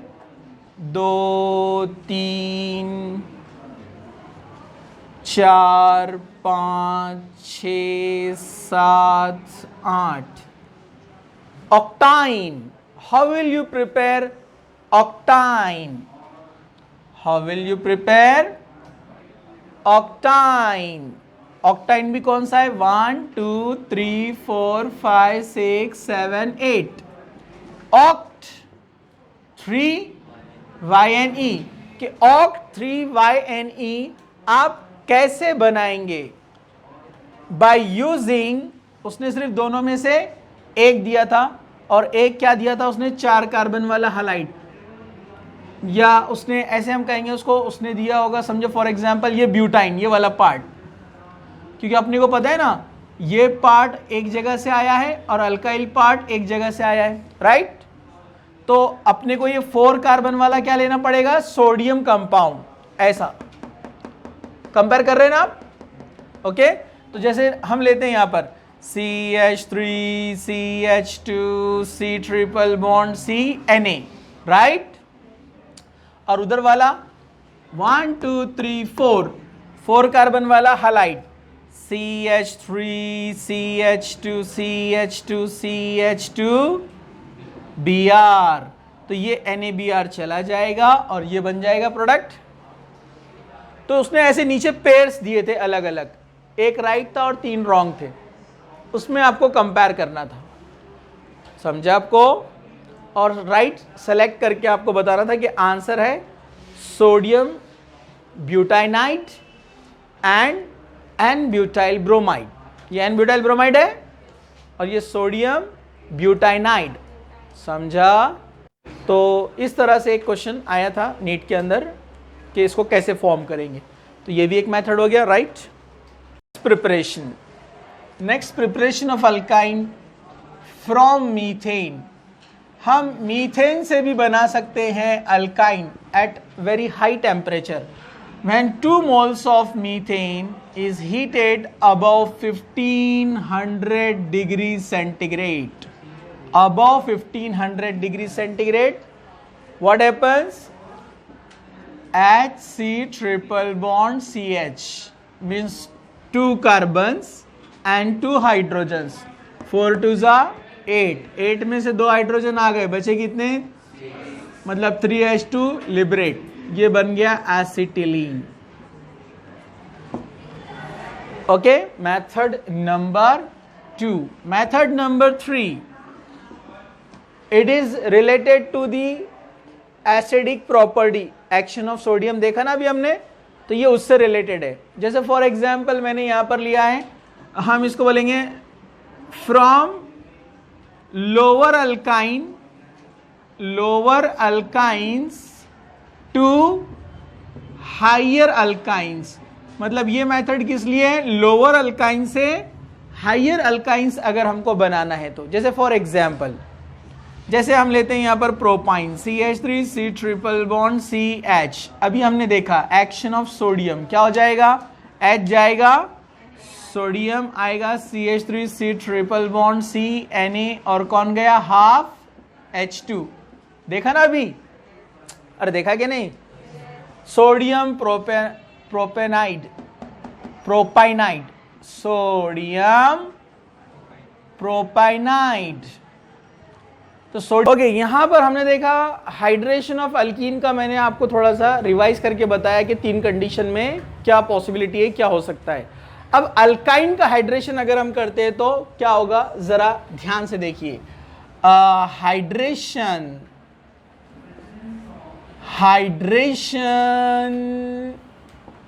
2, 3, 4, 5, 6, 7, 8 octane? How will you prepare octane? How will you prepare octane? octane भी कौन सा है? 1, 2, 3, 4, 5, 6, 7, 8 oct 3YNE कि oct 3YNE आप कैसे बनाएंगे? बाय यूजिंग, उसने सिर्फ दोनों में से एक दिया था, और एक क्या दिया था उसने? 4 कार्बन वाला हलाइड, या उसने ऐसे हम कहेंगे उसको, उसने दिया होगा समझो फॉर एग्जांपल ये ब्यूटाइन, ये वाला पार्ट, क्योंकि अपने को पता है ना ये पार्ट एक जगह से आया है और अल्काइल पार्ट एक जगह से आया है, राइट। तो अपने को ये 4 कार्बन वाला क्या लेना पड़ेगा? Sodium compound. ऐसा कंपेयर कर रहे हैं ना आप, ओके। तो जैसे हम लेते हैं यहाँ पर CH3 CH2 C triple bond CNA, right. और उधर वाला 1 2 3 4, 4 कार्बन वाला halide CH3 CH2 CH2 CH2 Br, तो ये NaBr चला जाएगा और ये बन जाएगा प्रोडक्ट। तो उसने ऐसे नीचे पेयर्स दिए थे अलग अलग, एक राइट था और 3 रॉन्ग थे, उसमें आपको कंपेयर करना था, समझा आपको? और राइट सेलेक्ट करके आपको बताना था कि आंसर है sodium butynide and n butyl bromide. ये एन ब्यूटाइल ब्रोमाइड है और ये सोडियम ब्यूटाइनाइड, समझा? तो इस तरह से एक क्वेश्चन आया था नीट के अंदर कि इसको कैसे फॉर्म करेंगे, तो ये भी एक मेथड हो गया, right? Preparation, next preparation of alkyne from methane. हम मीथेन से भी बना सकते हैं alkyne at very high temperature. When 2 moles of methane is heated above 1500 degrees centigrade, above 1500 degrees centigrade, what happens? HC triple bond CH means 2 carbons and 2 hydrogens, 4 2s are 8, 8 में से 2 hydrogen आ गए, बचे कितने? मतलब 3H2 लिबरेट, ये बन गया acetylene. Okay, method number 2। Method number 3, it is related to the acidic property action of sodium, देखा ना अभी हमने, तो ये उससे रिलेटेड है। जैसे फॉर एग्जाम्पल मैंने यहां पर लिया है, हम इसको बोलेंगे from lower alkynes to higher alkynes. मतलब ये मेथड किस लिए है? लोअर अल्काइन से हाइयर अल्काइंस अगर हमको बनाना है तो। जैसे फॉर एग्जाम्पल, जैसे हम लेते हैं यहां पर propyne CH3 C triple bond CH। अभी हमने देखा एक्शन ऑफ सोडियम क्या हो जाएगा? H जाएगा, सोडियम आएगा, CH3 C triple bond C Na, और कौन गया? Half H2। देखा ना अभी? अरे देखा कि नहीं? Sodium propynide, sodium propynide. तो ओके, यहां पर हमने देखा हाइड्रेशन ऑफ अल्कीन का, मैंने आपको थोड़ा सा रिवाइज करके बताया कि 3 कंडीशन में क्या पॉसिबिलिटी है, क्या हो सकता है। अब अल्काइन का हाइड्रेशन अगर हम करते हैं तो क्या होगा, जरा ध्यान से देखिए। हाइड्रेशन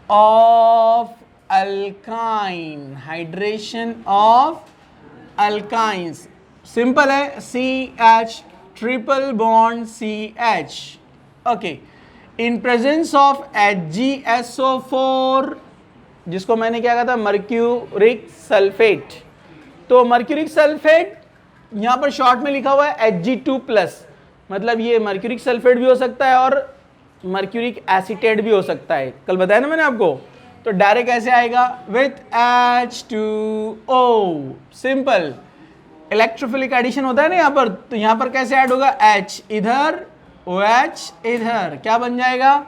ऑफ अल्काइंस सिंपल है, CH triple bond CH। Okay, in presence of HgSO4, जिसको मैंने क्या कहा था? Mercuric sulphate. तो मर्क्यूरिक सल्फेट यहां पर शॉर्ट में लिखा हुआ है Hg2+, मतलब ये मर्क्यूरिक सल्फेट भी हो सकता है और मर्क्यूरिक एसीटेट भी हो सकता है, कल बताया ना मैंने आपको। तो डायरेक्ट ऐसे आएगा with H2O, simple. Electrophilic addition होता है ना यहाँ पर, तो यहाँ पर कैसे ऐड होगा? H इधर, OH इधर, क्या बन जाएगा?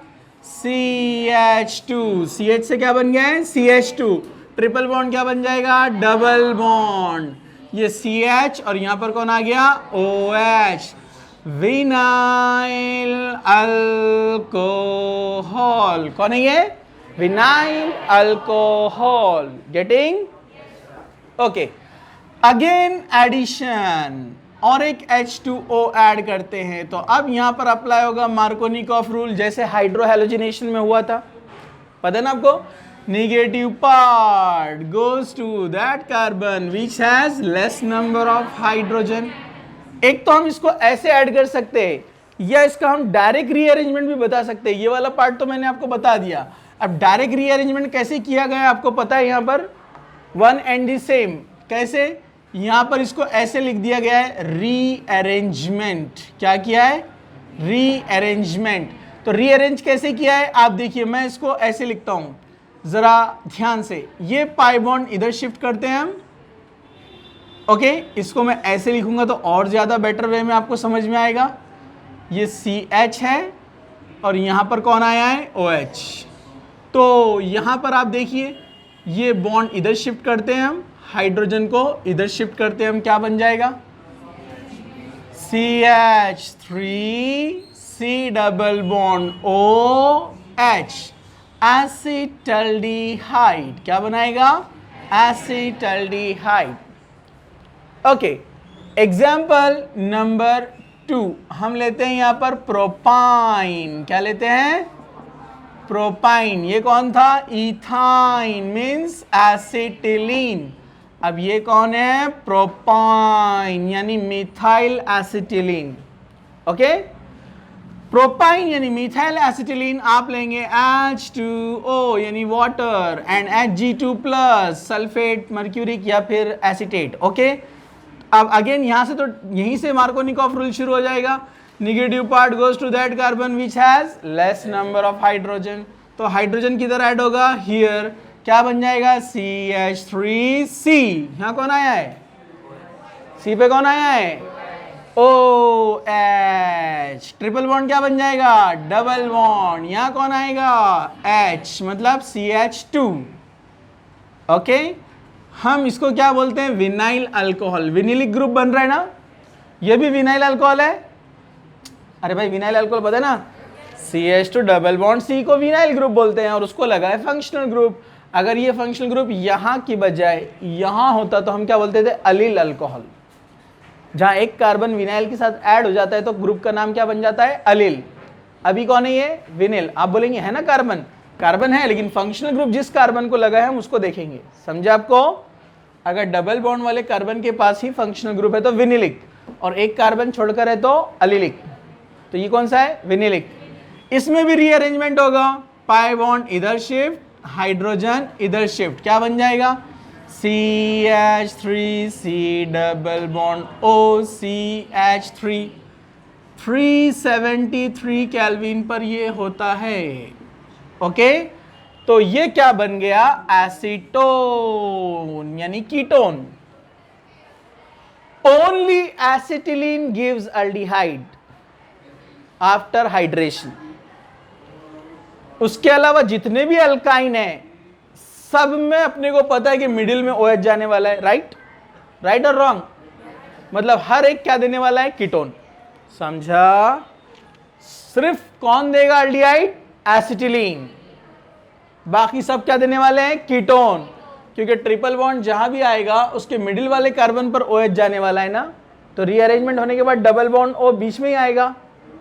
CH2। CH से क्या बन गया है? CH2। ट्रिपल बॉन्ड क्या बन जाएगा? Double bond. ये CH और यहाँ पर कौन आ गया? OH, vinyl alcohol. कौन है ये? Vinyl alcohol. Getting? Okay, again addition, और एक H2O ऐड करते हैं, तो अब यहां पर अप्लाई होगा मार्कोनिकॉफ रूल, जैसे हाइड्रोहेलोजिनेशन में हुआ था, पता है ना आपको? Negative part goes to that carbon which has less number of hydrogen. एक तो हम इसको ऐसे ऐड कर सकते हैं, या इसका हम डायरेक्ट रीअरेंजमेंट भी बता सकते हैं। ये वाला पार्ट तो मैंने आपको बता दिया। अब डायरेक्ट रीअरेंजमेंट कैसे किया गया आपको पता है? यहां पर वन एंड द सेम। कैसे? यहां पर इसको ऐसे लिख दिया गया है रीअरेंजमेंट। क्या किया है? रीअरेंजमेंट। तो रीअरेंज कैसे किया है आप देखिए, मैं इसको ऐसे लिखता हूं, जरा ध्यान से। ये पाई बॉन्ड इधर शिफ्ट करते हैं हम, ओके। इसको मैं ऐसे लिखूंगा तो और ज्यादा बेटर वे में आपको समझ में आएगा। ये CH है और यहाँ पर कौन आया है, OH। तो यहाँ पर आप देखिए ये बॉन्ड इधर शिफ्ट करते हैं हम, हाइड्रोजन को इधर शिफ्ट करते हैं हम, क्या बन जाएगा CH3 C double bond OH, acetaldehyde. क्या बनाएगा, एसिटल्डिहाइड। ओके, एग्जाम्पल नंबर 2 हम लेते हैं यहाँ पर प्रोपाइन। क्या लेते हैं, प्रोपाइन। ये कौन था, इथाइन मीन्स एसिटिलीन। अब ये कौन है, प्रोपाइन यानी मिथाइल एसिटिलीन। ओके, प्रोपाइन यानी मिथाइल एसिटिलीन आप लेंगे H2O यानी water and Hg2 plus sulphate mercuric या फिर एसिटेट। ओके, अब अगेन यहां से तो यहीं से मार्कोनिकॉफ रूल शुरू हो जाएगा, negative part goes to that carbon which has less number of hydrogen. तो हाइड्रोजन किधर ऐड होगा, हियर। क्या बन जाएगा, CH3C। यहां कौन आया है, C पे कौन आया है, OH। ट्रिपल बॉन्ड क्या बन जाएगा, डबल बॉन्ड। यहां कौन आएगा, H मतलब CH2। ओके, हम इसको क्या बोलते हैं, विनाइल अल्कोहल। विनिलिक ग्रुप बन रहा है ना, ये भी विनाइल अल्कोहल है। अरे भाई विनाइल अल्कोहल पता है ना, CH2 डबल बॉन्ड C को विनाइल ग्रुप बोलते हैं और उसको लगा है फंक्शनल ग्रुप। अगर ये फंक्शनल ग्रुप यहाँ की बजाय यहाँ होता तो हम क्या बोलते थे, अलील अल्कोहल। जहाँ एक कार्बन विनाइल के साथ ऐड हो जाता है तो ग्रुप का नाम क्या बन जाता है, अलील। अभी कौन है ये, विनिल। आप बोलेंगे है ना कार्बन, कार्बन है, लेकिन फंक्शनल ग्रुप जिस कार्बन को लगा है हम उसको देखेंगे। समझे आपको, अगर डबल बॉन्ड वाले कार्बन के पास ही फंक्शनल ग्रुप है तो विनिलिक, और एक कार्बन छोड़कर है तो अलीलिक। तो ये कौन सा है, विनिलिक। इसमें भी रीअरेंजमेंट होगा, पाई बॉन्ड इधर शिफ्ट, हाइड्रोजन इधर शिफ्ट। क्या बन जाएगा, CH3C double bond OCH3। 373 kelvin पर ये होता है। ओके, तो ये क्या बन गया, एसीटोन यानी ketone. Only acetylene gives aldehyde after hydration. उसके अलावा जितने भी अल्काइन है सब में अपने को पता है कि मिडिल में OH जाने वाला है, राइट, राइट और रॉन्ग। मतलब हर एक क्या देने वाला है, कीटोन। समझा, सिर्फ कौन देगा अल्डिहाइड, एसिटिलीन। बाकी सब क्या देने वाले हैं, कीटोन। क्योंकि ट्रिपल बॉन्ड जहां भी आएगा उसके मिडिल वाले कार्बन पर OH जाने वाला है ना, तो रीअरेंजमेंट होने के बाद डबल बॉन्ड O बीच में ही आएगा,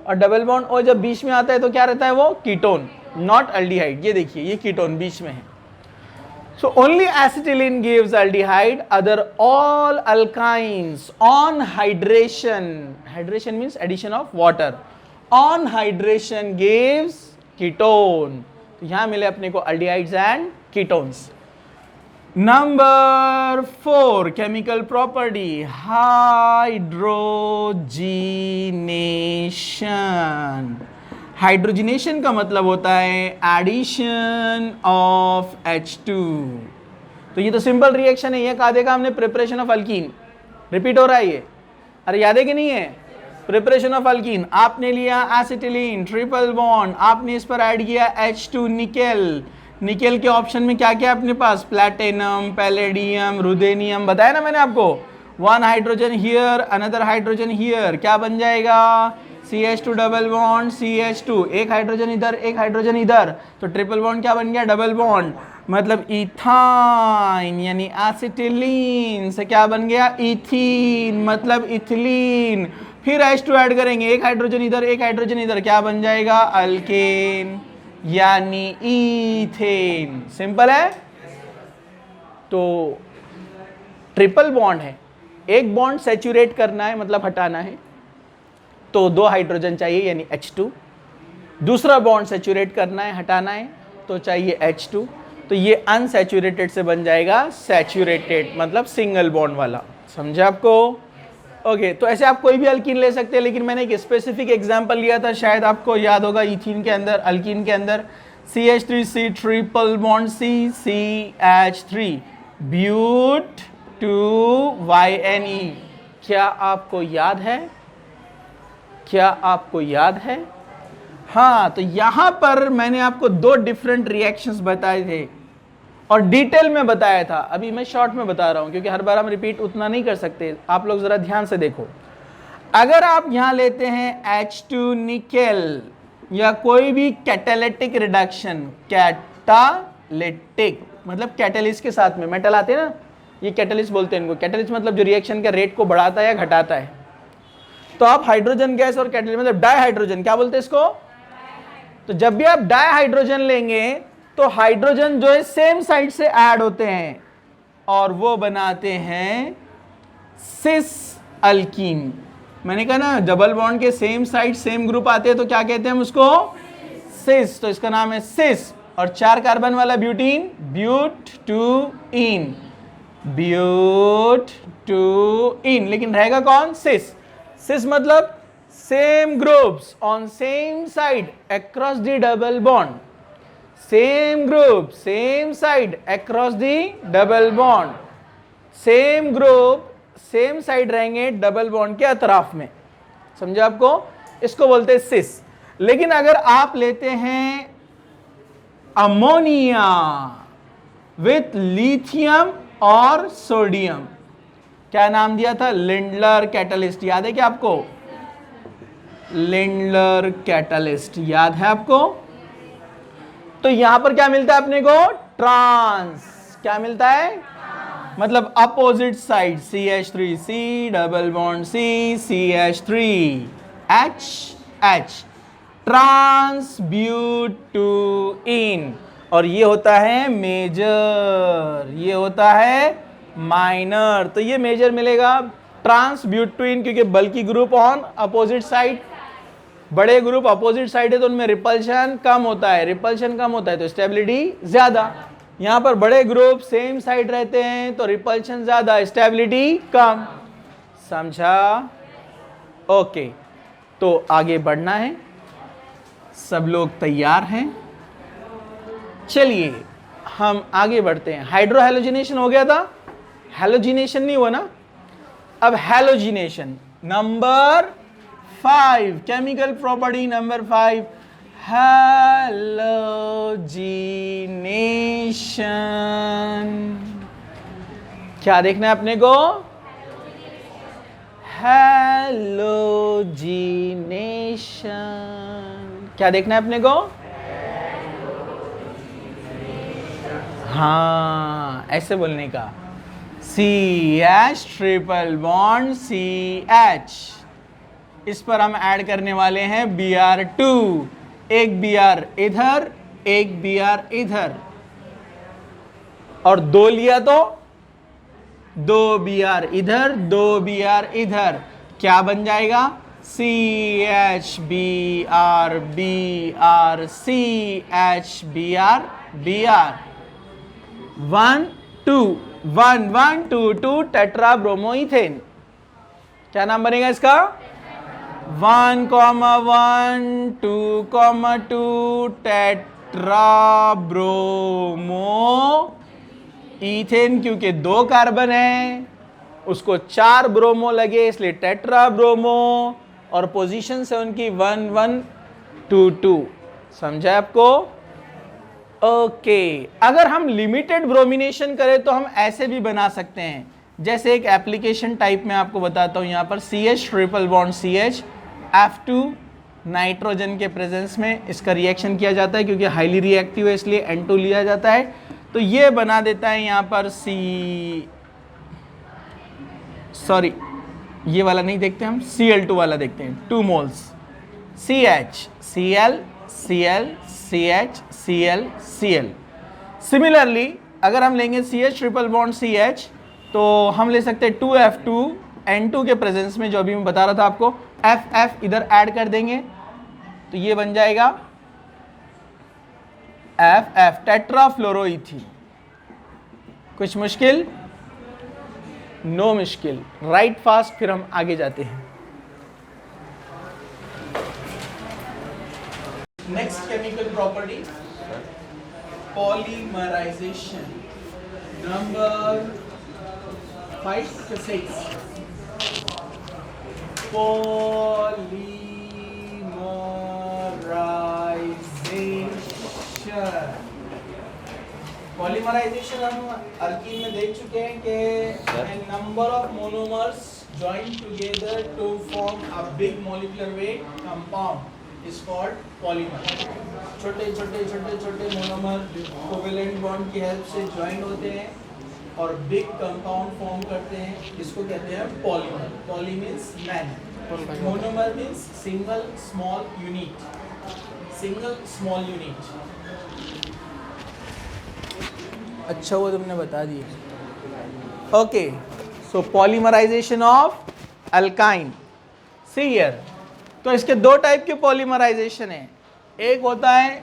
और डबल बॉन्ड O जब बीच में आता है तो क्या रहता है, वो कीटोन, नॉट अल्डिहाइड। ये देखिए ये कीटोन बीच में है। So only acetylene gives aldehyde, other all alkynes on hydration, hydration means addition of water, on hydration gives ketone। तो यहाँ मिले अपने को aldehydes and ketones। Number 4 chemical property, hydrogenation। Hydrogenation का मतलब होता है एडिशन ऑफ H2। तो ये तो सिंपल रिएक्शन है, ये कहा देगा हमने, प्रिपरेशन ऑफ अल्कीन। रिपीट हो रहा है ये, अरे याद है कि नहीं है, प्रिपरेशन ऑफ अल्कीन। आपने लिया एसिटिलीन, ट्रिपल बॉन्ड, आपने इस पर ऐड किया H2 निकेल। निकेल के ऑप्शन में क्या क्या अपने पास, प्लैटिनम, पैलेडियम, रुदेनियम, बताया ना मैंने आपको। One hydrogen here, another hydrogen here, क्या बन जाएगा, CH2 डबल बॉन्ड CH2, एक हाइड्रोजन इधर एक हाइड्रोजन इधर, तो ट्रिपल बॉन्ड क्या बन गया, डबल बॉन्ड। मतलब इथाइन यानी एसिटिलीन से क्या बन गया, इथीन मतलब इथिलीन। फिर H2 ऐड करेंगे, एक हाइड्रोजन इधर एक हाइड्रोजन इधर, क्या बन जाएगा, अल्केन यानी ईथेन। सिंपल है। तो ट्रिपल बॉन्ड है, एक बॉन्ड सैचुरेट करना है मतलब हटाना है, तो 2 हाइड्रोजन चाहिए यानी H2। दूसरा बॉन्ड सैचुरेट करना है, हटाना है, तो चाहिए H2। तो ये अनसैचुरेटेड से बन जाएगा सैचुरेटेड, मतलब सिंगल बॉन्ड वाला। समझे आपको, ओके। तो ऐसे आप कोई भी अल्कीन ले सकते हैं, लेकिन मैंने एक स्पेसिफिक एग्जांपल लिया था, शायद आपको याद होगा, इथीन के अंदर, अल्कीन के अंदर CH3C triple bond CH3 ब्यूट 2YNE। क्या आपको याद है, क्या आपको याद है? हाँ, तो यहां पर मैंने आपको 2 डिफरेंट रिएक्शंस बताए थे और डिटेल में बताया था। अभी मैं शॉर्ट में बता रहा हूं क्योंकि हर बार हम रिपीट उतना नहीं कर सकते। आप लोग जरा ध्यान से देखो। अगर आप यहां लेते हैं H2 निकेल या कोई भी कैटालिटिक रिडक्शन, कैटालिटिक मतलब कैटलिस्ट के साथ में मेटल आते हैं ना, ये कैटलिस्ट बोलते हैं इनको। कैटलिस्ट मतलब जो रिएक्शन के रेट को बढ़ाता है या घटाता है। तो आप हाइड्रोजन गैस और कैटलिस्ट मतलब डाइहाइड्रोजन क्या बोलते हैं इसको। तो जब भी आप डाइहाइड्रोजन लेंगे तो हाइड्रोजन जो है सेम साइड से ऐड होते हैं और वो बनाते हैं सिस अल्कीन। मैंने कहा ना डबल बॉन्ड के सेम साइड सेम ग्रुप आते हैं तो क्या कहते हैं हम उसको, सिस। तो इसका नाम है सिस। और 4 कार्बन वाला ब्यूटीन, ब्यूट-टू-इन, ब्यूट-टू-इन, लेकिन रहेगा कौन, सिस। सिस मतलब same groups on same side across the double bond, same group same side across the double bond, same group same side रहेंगे डबल बॉन्ड के अतराफ में। समझे आपको, इसको बोलते हैं सिस। लेकिन अगर आप लेते हैं अमोनिया विथ लिथियम और सोडियम, क्या नाम दिया था, लिंडलर कैटलिस्ट। याद है क्या आपको, लिंडलर कैटलिस्ट याद है आपको। तो यहां पर क्या मिलता है अपने को, ट्रांस। क्या मिलता है, मतलब opposite side, CH3 C double bond C CH3 H, trans but two ene. और ये होता है मेजर, ये होता है माइनर। तो ये मेजर मिलेगा ट्रांस ब्यूट-टू-इन क्योंकि बल्कि ग्रुप ऑन अपोजिट साइड, बड़े ग्रुप अपोजिट साइड है तो उनमें रिपल्शन कम होता है, रिपल्शन कम होता है तो स्टेबिलिटी ज्यादा। यहां पर बड़े ग्रुप सेम साइड रहते हैं तो रिपल्शन ज्यादा, स्टेबिलिटी कम। समझा, ओके। तो आगे बढ़ना है, सब लोग तैयार हैं, चलिए हम आगे बढ़ते हैं। हाइड्रो हैलोजिनेशन हो गया था, हैलोजिनेशन नहीं हुआ ना। अब halogenation number 5, chemical property number 5, halogenation. क्या देखना है अपने को, हैलोजिनेशन। क्या देखना है अपने को, हाँ ऐसे बोलने का, CH ट्रिपल बॉन्ड CH, इस पर हम ऐड करने वाले हैं Br2, एक Br इधर एक Br इधर, और 2 लिया तो 2 Br इधर 2 Br इधर, क्या बन जाएगा, CHBr Br CHBr Br 1 2 1 1 2 2 tetra bromoethane. क्या नाम बनेगा इसका, 1 1 2 2 टेट्रा ब्रोमो इथेन, क्योंकि 2 कार्बन है उसको 4 ब्रोमो लगे इसलिए टेट्रा ब्रोमो, और पोजीशन से उनकी 1 1 2 2। समझा आपको, ओके। अगर हम लिमिटेड ब्रोमिनेशन करें तो हम ऐसे भी बना सकते हैं, जैसे एक एप्लीकेशन टाइप में आपको बताता हूं। यहां पर CH triple bond CH F2 nitrogen के प्रेजेंस में इसका रिएक्शन किया जाता है, क्योंकि हाईली रिएक्टिव है इसलिए N2 लिया जाता है। तो ये बना देता है यहां पर ये वाला नहीं देखते हम, Cl2 वाला देखते हैं, 2 moles CH Cl Cl CH Cl Cl। Similarly अगर हम लेंगे CH ट्रिपल बॉन्ड CH तो हम ले सकते हैं 2F2 N2 के प्रेजेंस में, जो अभी मैं बता रहा था आपको, FF इधर ऐड कर देंगे तो ये बन जाएगा FF टेट्राफ्लोरोइथीन। कुछ मुश्किल, नो मुश्किल, राइट फास्ट। फिर हम आगे जाते हैं। Next chemical property, polymerization number 5 to 6। Polymerization polymerization हम अल्कीन में देख चुके हैं कि number of monomers join together to form a big molecular weight compound is called polymer. छोटे छोटे छोटे छोटे मोनोमर कोवेलेंट बॉन्ड की हेल्प से ज्वाइन होते हैं और बिग कंपाउंड फॉर्म करते हैं, इसको कहते हैं polymer. Poly means many, monomer means single small unit. Single small unit. अच्छा वो तुमने बता दिया. Okay, so polymerization of alkyne. See here, तो इसके दो टाइप के पॉलीमराइजेशन है. एक होता है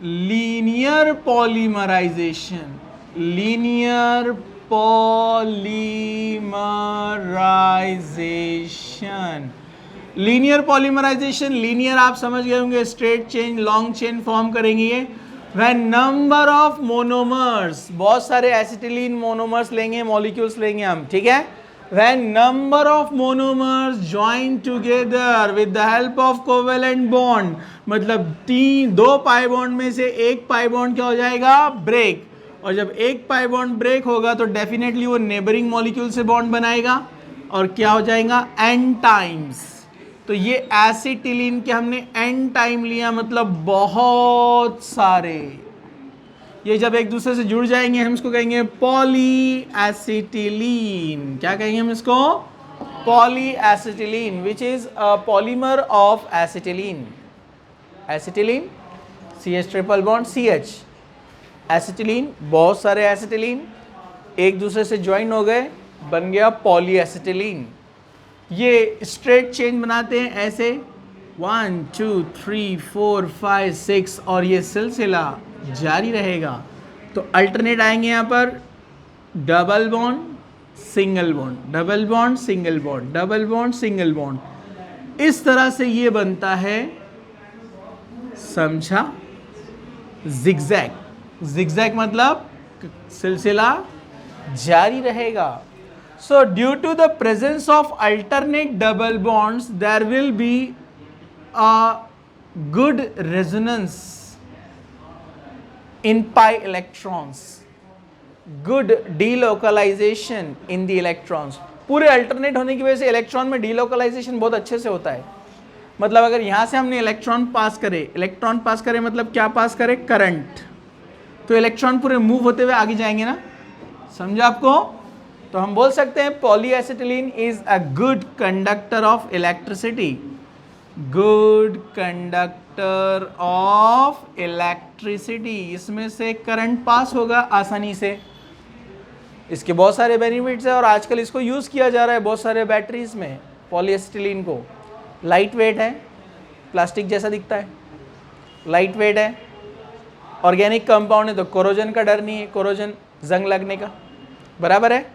linear polymerization. Linear polymerization. Linear polymerization, linear आप समझ गए होंगे, straight chain long chain form करेंगे ये. When number of monomers, बहुत सारे एसिटिलीन मोनोमर्स लेंगे, मॉलिक्यूल्स लेंगे हम, ठीक है. When number of monomers join together with the help of covalent bond, मतलब दो पाई बॉन्ड में से एक पाई बॉन्ड क्या हो जाएगा, ब्रेक. और जब एक पाई बॉन्ड ब्रेक होगा तो डेफिनेटली वो नेबरिंग मॉलिक्यूल से बॉन्ड बनाएगा और क्या हो जाएगा, एन टाइम्स. तो ये एसिटिलीन के हमने एन टाइम लिया, मतलब बहुत सारे. ये जब एक दूसरे से जुड़ जाएंगे हम इसको कहेंगे पॉली एसिटिलीन. क्या कहेंगे हम इसको, poly acetylene, which is a polymer of acetylene. Acetylene CH triple bond CH, acetylene बहुत सारे एसिटिलीन एक दूसरे से ज्वाइन हो गए, बन गया पॉली एसिटिलीन. ये स्ट्रेट चेन बनाते हैं ऐसे 1 2 3 4 5 6 और ये सिलसिला जारी रहेगा. तो अल्टरनेट आएंगे यहाँ पर double bond single bond, double bond single bond, double bond single bond. इस तरह से ये बनता है, समझा, जिगजैग. जिगजैग मतलब सिलसिला जारी रहेगा. So due to the presence of alternate double bonds, there will be a good resonance in pi electrons, good delocalization in the electrons. पूरे अल्टरनेट होने की वजह से इलेक्ट्रॉन में डीलोकलाइजेशन बहुत अच्छे से होता है. मतलब अगर यहाँ से हमने इलेक्ट्रॉन पास करे मतलब क्या पास करे, करंट, तो इलेक्ट्रॉन पूरे मूव होते हुए आगे जाएंगे ना. समझा आपको. तो हम बोल सकते हैं polyacetylene is a good conductor of electricity. Good conductor of electricity. इसमें से करंट पास होगा आसानी से. इसके बहुत सारे बेनिफिट्स है और आजकल इसको यूज़ किया जा रहा है बहुत सारे बैटरीज में. पॉलीएसिटिलीन को लाइट वेट है, प्लास्टिक जैसा दिखता है, लाइट वेट है, ऑर्गेनिक कंपाउंड है, तो कोरोजन का डर नहीं है, कोरोजन जंग लगने का, बराबर है.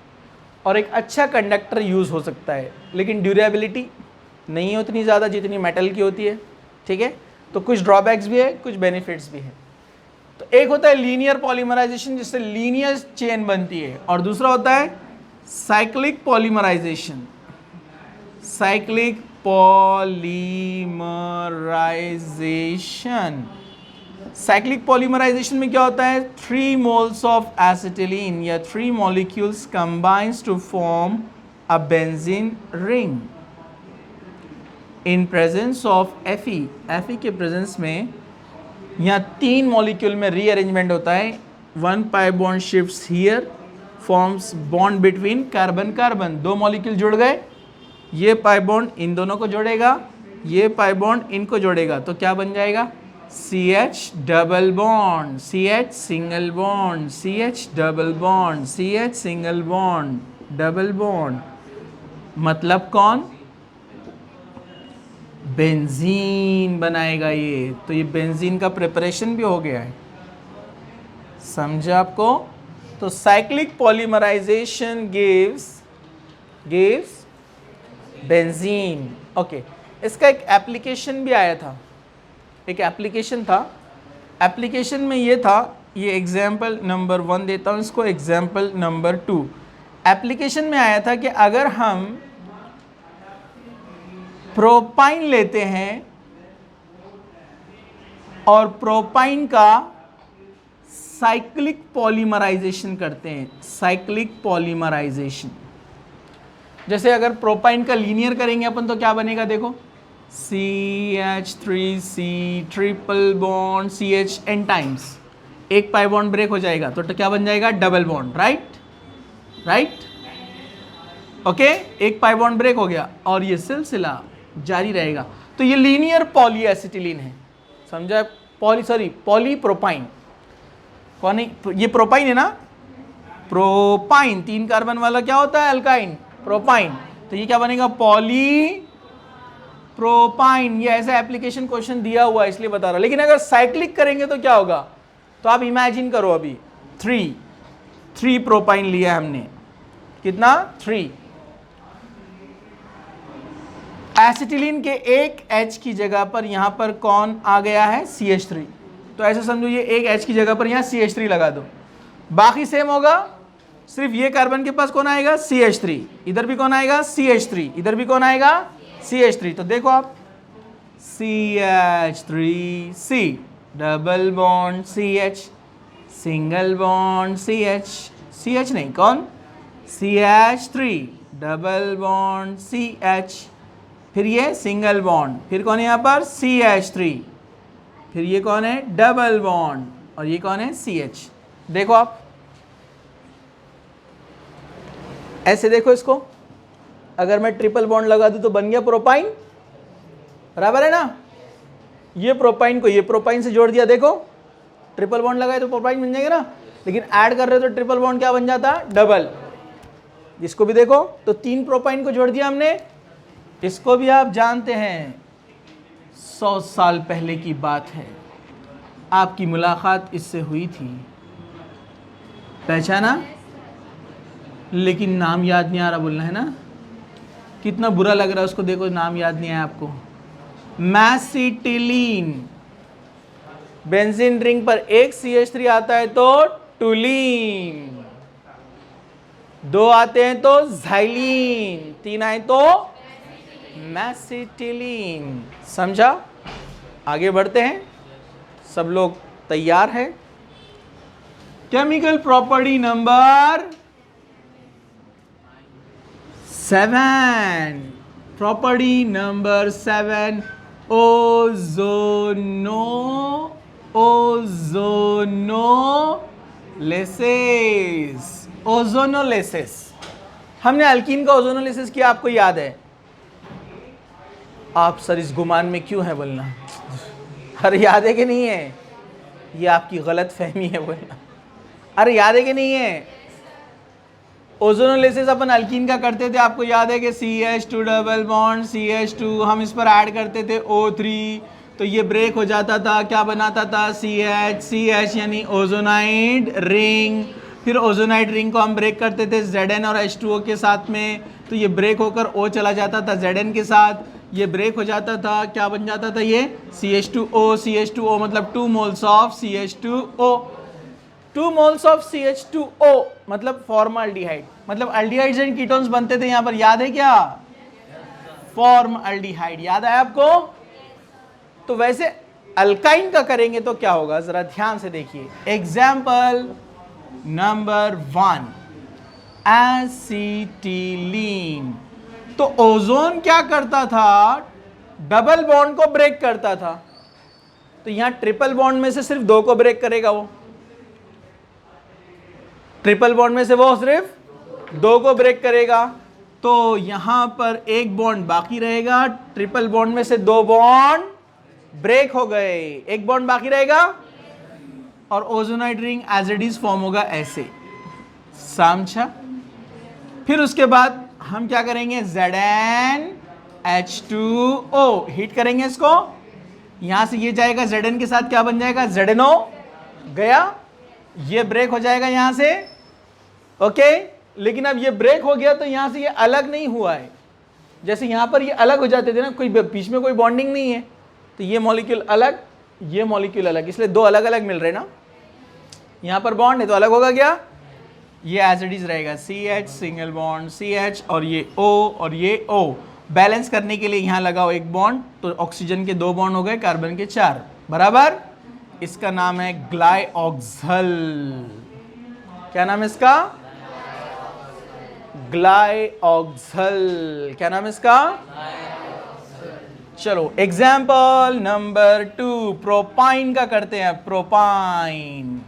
और एक अच्छा कंडक्टर यूज़ हो सकता है, लेकिन ड्यूरेबिलिटी नहीं है उतनी ज़्यादा जितनी मेटल की होती है, ठीक है. तो कुछ ड्रॉबैक्स भी है, कुछ बेनिफिट्स भी है. तो एक होता है लीनियर पॉलीमराइजेशन जिससे लीनियर चेन बनती है, और दूसरा होता है cyclic polymerization. Cyclic polymerization. Cyclic polymerization में क्या होता है, 3 moles ऑफ एसिटिलीन या 3 molecules combines to form a benzene ring in presence of Fe. Fe के प्रेजेंस में यहाँ 3 molecule में रीअरेंजमेंट होता है. 1 pi bond shifts here, forms bond between carbon carbon. 2 molecule जुड़ गए, ये पाई बॉन्ड इन दोनों को जोड़ेगा, ये पाई बॉन्ड इनको जोड़ेगा, तो क्या बन जाएगा, CH double bond, CH single bond, CH double bond, CH single bond, double bond. मतलब कौन, बेंजीन बनाएगा ये. तो ये बेंजीन का प्रिपरेशन भी हो गया है. समझा आपको. तो cyclic polymerization gives benzene. Okay, इसका एक एप्लीकेशन भी आया था, एक एप्लीकेशन था. एप्लीकेशन में ये था, ये एग्जाम्पल नंबर 1 देता हूँ इसको, एग्जाम्पल नंबर 2. एप्लीकेशन में आया था कि अगर हम प्रोपाइन लेते हैं और प्रोपाइन का साइक्लिक पॉलीमराइजेशन करते हैं, साइक्लिक पॉलीमराइजेशन। जैसे अगर प्रोपाइन का लीनियर करेंगे अपन तो क्या बनेगा, देखो CH3C triple bond CH n times, एक पाई बॉन्ड ब्रेक हो जाएगा तो क्या बन जाएगा, डबल बॉन्ड, राइट। ओके, एक पाई बॉन्ड ब्रेक हो गया और ये सिलसिला जारी रहेगा। तो ये लीनियर पॉलीएसिटिलीन है, समझा, पॉलीप्रोपाइन। कौन है ये, प्रोपाइन है ना, प्रोपाइन 3 कार्बन वाला क्या होता है, अल्काइन, प्रोपाइन। तो ये क्या बनेगा, पॉलीप्रोपाइन। ये ऐसा एप्लीकेशन क्वेश्चन दिया हुआ है इसलिए बता रहा हूं। लेकिन अगर साइक्लिक करेंगे तो क्या होगा, तो आप इमेजिन करो, अभी 3 प्रोपाइन लिया हमने, कितना, 3। एसिटिलीन के एक H की जगह पर यहां पर कौन आ गया है, CH3। तो ऐसे समझो ये एक H की जगह पर यहां CH3 लगा दो, बाकी सेम होगा, सिर्फ ये कार्बन के पास कौन आएगा, CH3, इधर भी कौन आएगा, CH3, इधर भी कौन आएगा, CH3। तो देखो आप, CH3C double bond CH, single bond CH नहीं, कौन, CH3 डबल बॉन्ड CH, फिर ये सिंगल बॉन्ड, फिर कौन है यहाँ पर, CH3, फिर ये कौन है, डबल बॉन्ड, और ये कौन है, CH। देखो आप ऐसे देखो इसको, अगर मैं ट्रिपल बॉन्ड लगा दूं तो बन गया प्रोपाइन, बराबर है ना। ये प्रोपाइन को ये प्रोपाइन से जोड़ दिया, देखो ट्रिपल बॉन्ड लगाए तो प्रोपाइन बन जाएगा ना, लेकिन ऐड कर रहे हो तो ट्रिपल बॉन्ड क्या बन जाता, डबल। इसको भी देखो, तो 3 प्रोपाइन को जोड़ दिया हमने। इसको भी आप जानते हैं 100 साल पहले की बात है, आपकी मुलाकात इससे हुई थी, पहचाना, लेकिन नाम याद नहीं आ रहा, बोलना है ना, कितना बुरा लग रहा है उसको, देखो नाम याद नहीं है आपको, मैसिटिलीन। बेंजीन रिंग पर एक CH3 आता है तो टुलीन, 2 आते हैं तो ज़ाइलीन, 3 आए तो मैसिटिलीन। समझा, आगे बढ़ते हैं, सब लोग तैयार है। Chemical property number 7, property number 7, ओजोनोलेसिस। हमने अल्कीन का ओजोनोलेसिस किया, आपको याद है। आप सर इस गुमान में क्यों है बोलना, अरे याद है कि नहीं है, ये आपकी गलत फहमी है बोलना, अरे याद है कि नहीं है। ओजोनोलेसिस अपन अल्कीन का करते थे, आपको याद है कि CH2 डबल बॉन्ड CH2, हम इस पर ऐड करते थे O3, तो ये ब्रेक हो जाता था, क्या बनाता था, CH यानी ओजोनाइड रिंग। फिर ओजोनाइड रिंग को हम ब्रेक करते थे Zn और H2O के साथ में, तो ये ब्रेक होकर O चला जाता था Zn के साथ, ये ब्रेक हो जाता था, क्या बन जाता था, ये CH2O मतलब 2 moles of CH2O, 2 moles of CH2O मतलब फॉर्मल्डिहाइड, मतलब अल्डिहाइड्स एंड कीटोन्स बनते थे यहाँ पर, याद है क्या, फॉर्मल्डिहाइड, याद है आपको। तो वैसे अल्काइन का करेंगे तो क्या होगा, जरा ध्यान से देखिए। Example number 1, acetylene. तो ओजोन क्या करता था, डबल बॉन्ड को ब्रेक करता था, तो यहां ट्रिपल बॉन्ड में से सिर्फ 2 को ब्रेक करेगा, वो ट्रिपल बॉन्ड में से वो सिर्फ 2 को ब्रेक करेगा, तो यहां पर एक बॉन्ड बाकी रहेगा, ट्रिपल बॉन्ड में से 2 बॉन्ड ब्रेक हो गए, एक बॉन्ड बाकी रहेगा, और ozonide ring as it is form होगा ऐसे, समझा। फिर उसके बाद हम क्या करेंगे, ZnH2O हीट करेंगे इसको, यहां से ये जाएगा Zn के साथ, क्या बन जाएगा, ZnO गया, ये ब्रेक हो जाएगा यहां से, ओके। लेकिन अब ये ब्रेक हो गया तो यहां से ये अलग नहीं हुआ है, जैसे यहां पर ये अलग हो जाते थे ना, कोई बीच में कोई बॉन्डिंग नहीं है, तो ये मॉलिक्यूल अलग, ये मॉलिक्यूल अलग, इसलिए 2 अलग अलग मिल रहे ना, यहां पर बॉन्ड है तो अलग होगा क्या, ये एज इट इज रहेगा CH सिंगल बॉन्ड CH, और ये O और ये O। बैलेंस करने के लिए यहां लगाओ एक बॉन्ड, तो ऑक्सीजन के 2 बॉन्ड हो गए, कार्बन के 4, बराबर। इसका नाम है ग्लाइऑक्सल। क्या नाम है इसका? ग्लाइऑक्सल। क्या नाम है इसका? चलो एग्जाम्पल नंबर 2 प्रोपाइन का करते हैं। प्रोपाइन,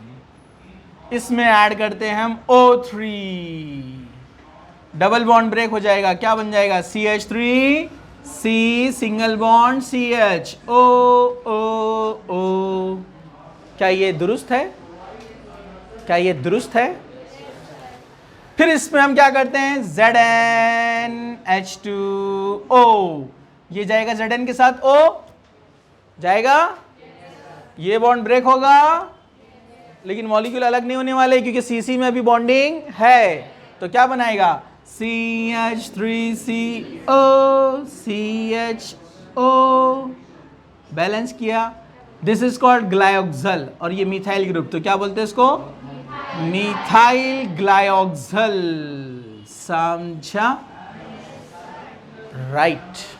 इसमें ऐड करते हैं हम O3, डबल बॉन्ड ब्रेक हो जाएगा, क्या बन जाएगा? CH3C single bond CH O। क्या ये दुरुस्त है? क्या ये दुरुस्त है? फिर इसमें हम क्या करते हैं? ZnH2O, ये जाएगा Zn के साथ O जाएगा, ये बॉन्ड ब्रेक होगा, लेकिन मॉलिक्यूल अलग नहीं होने वाले क्योंकि CC में अभी बॉन्डिंग है। तो क्या बनाएगा? CH3CO CHO, बैलेंस किया। दिस इज कॉल्ड ग्लाइऑक्सल, और ये मिथाइल ग्रुप, तो क्या बोलते हैं इसको? मिथाइल ग्लाइऑक्सल। समझा? राइट।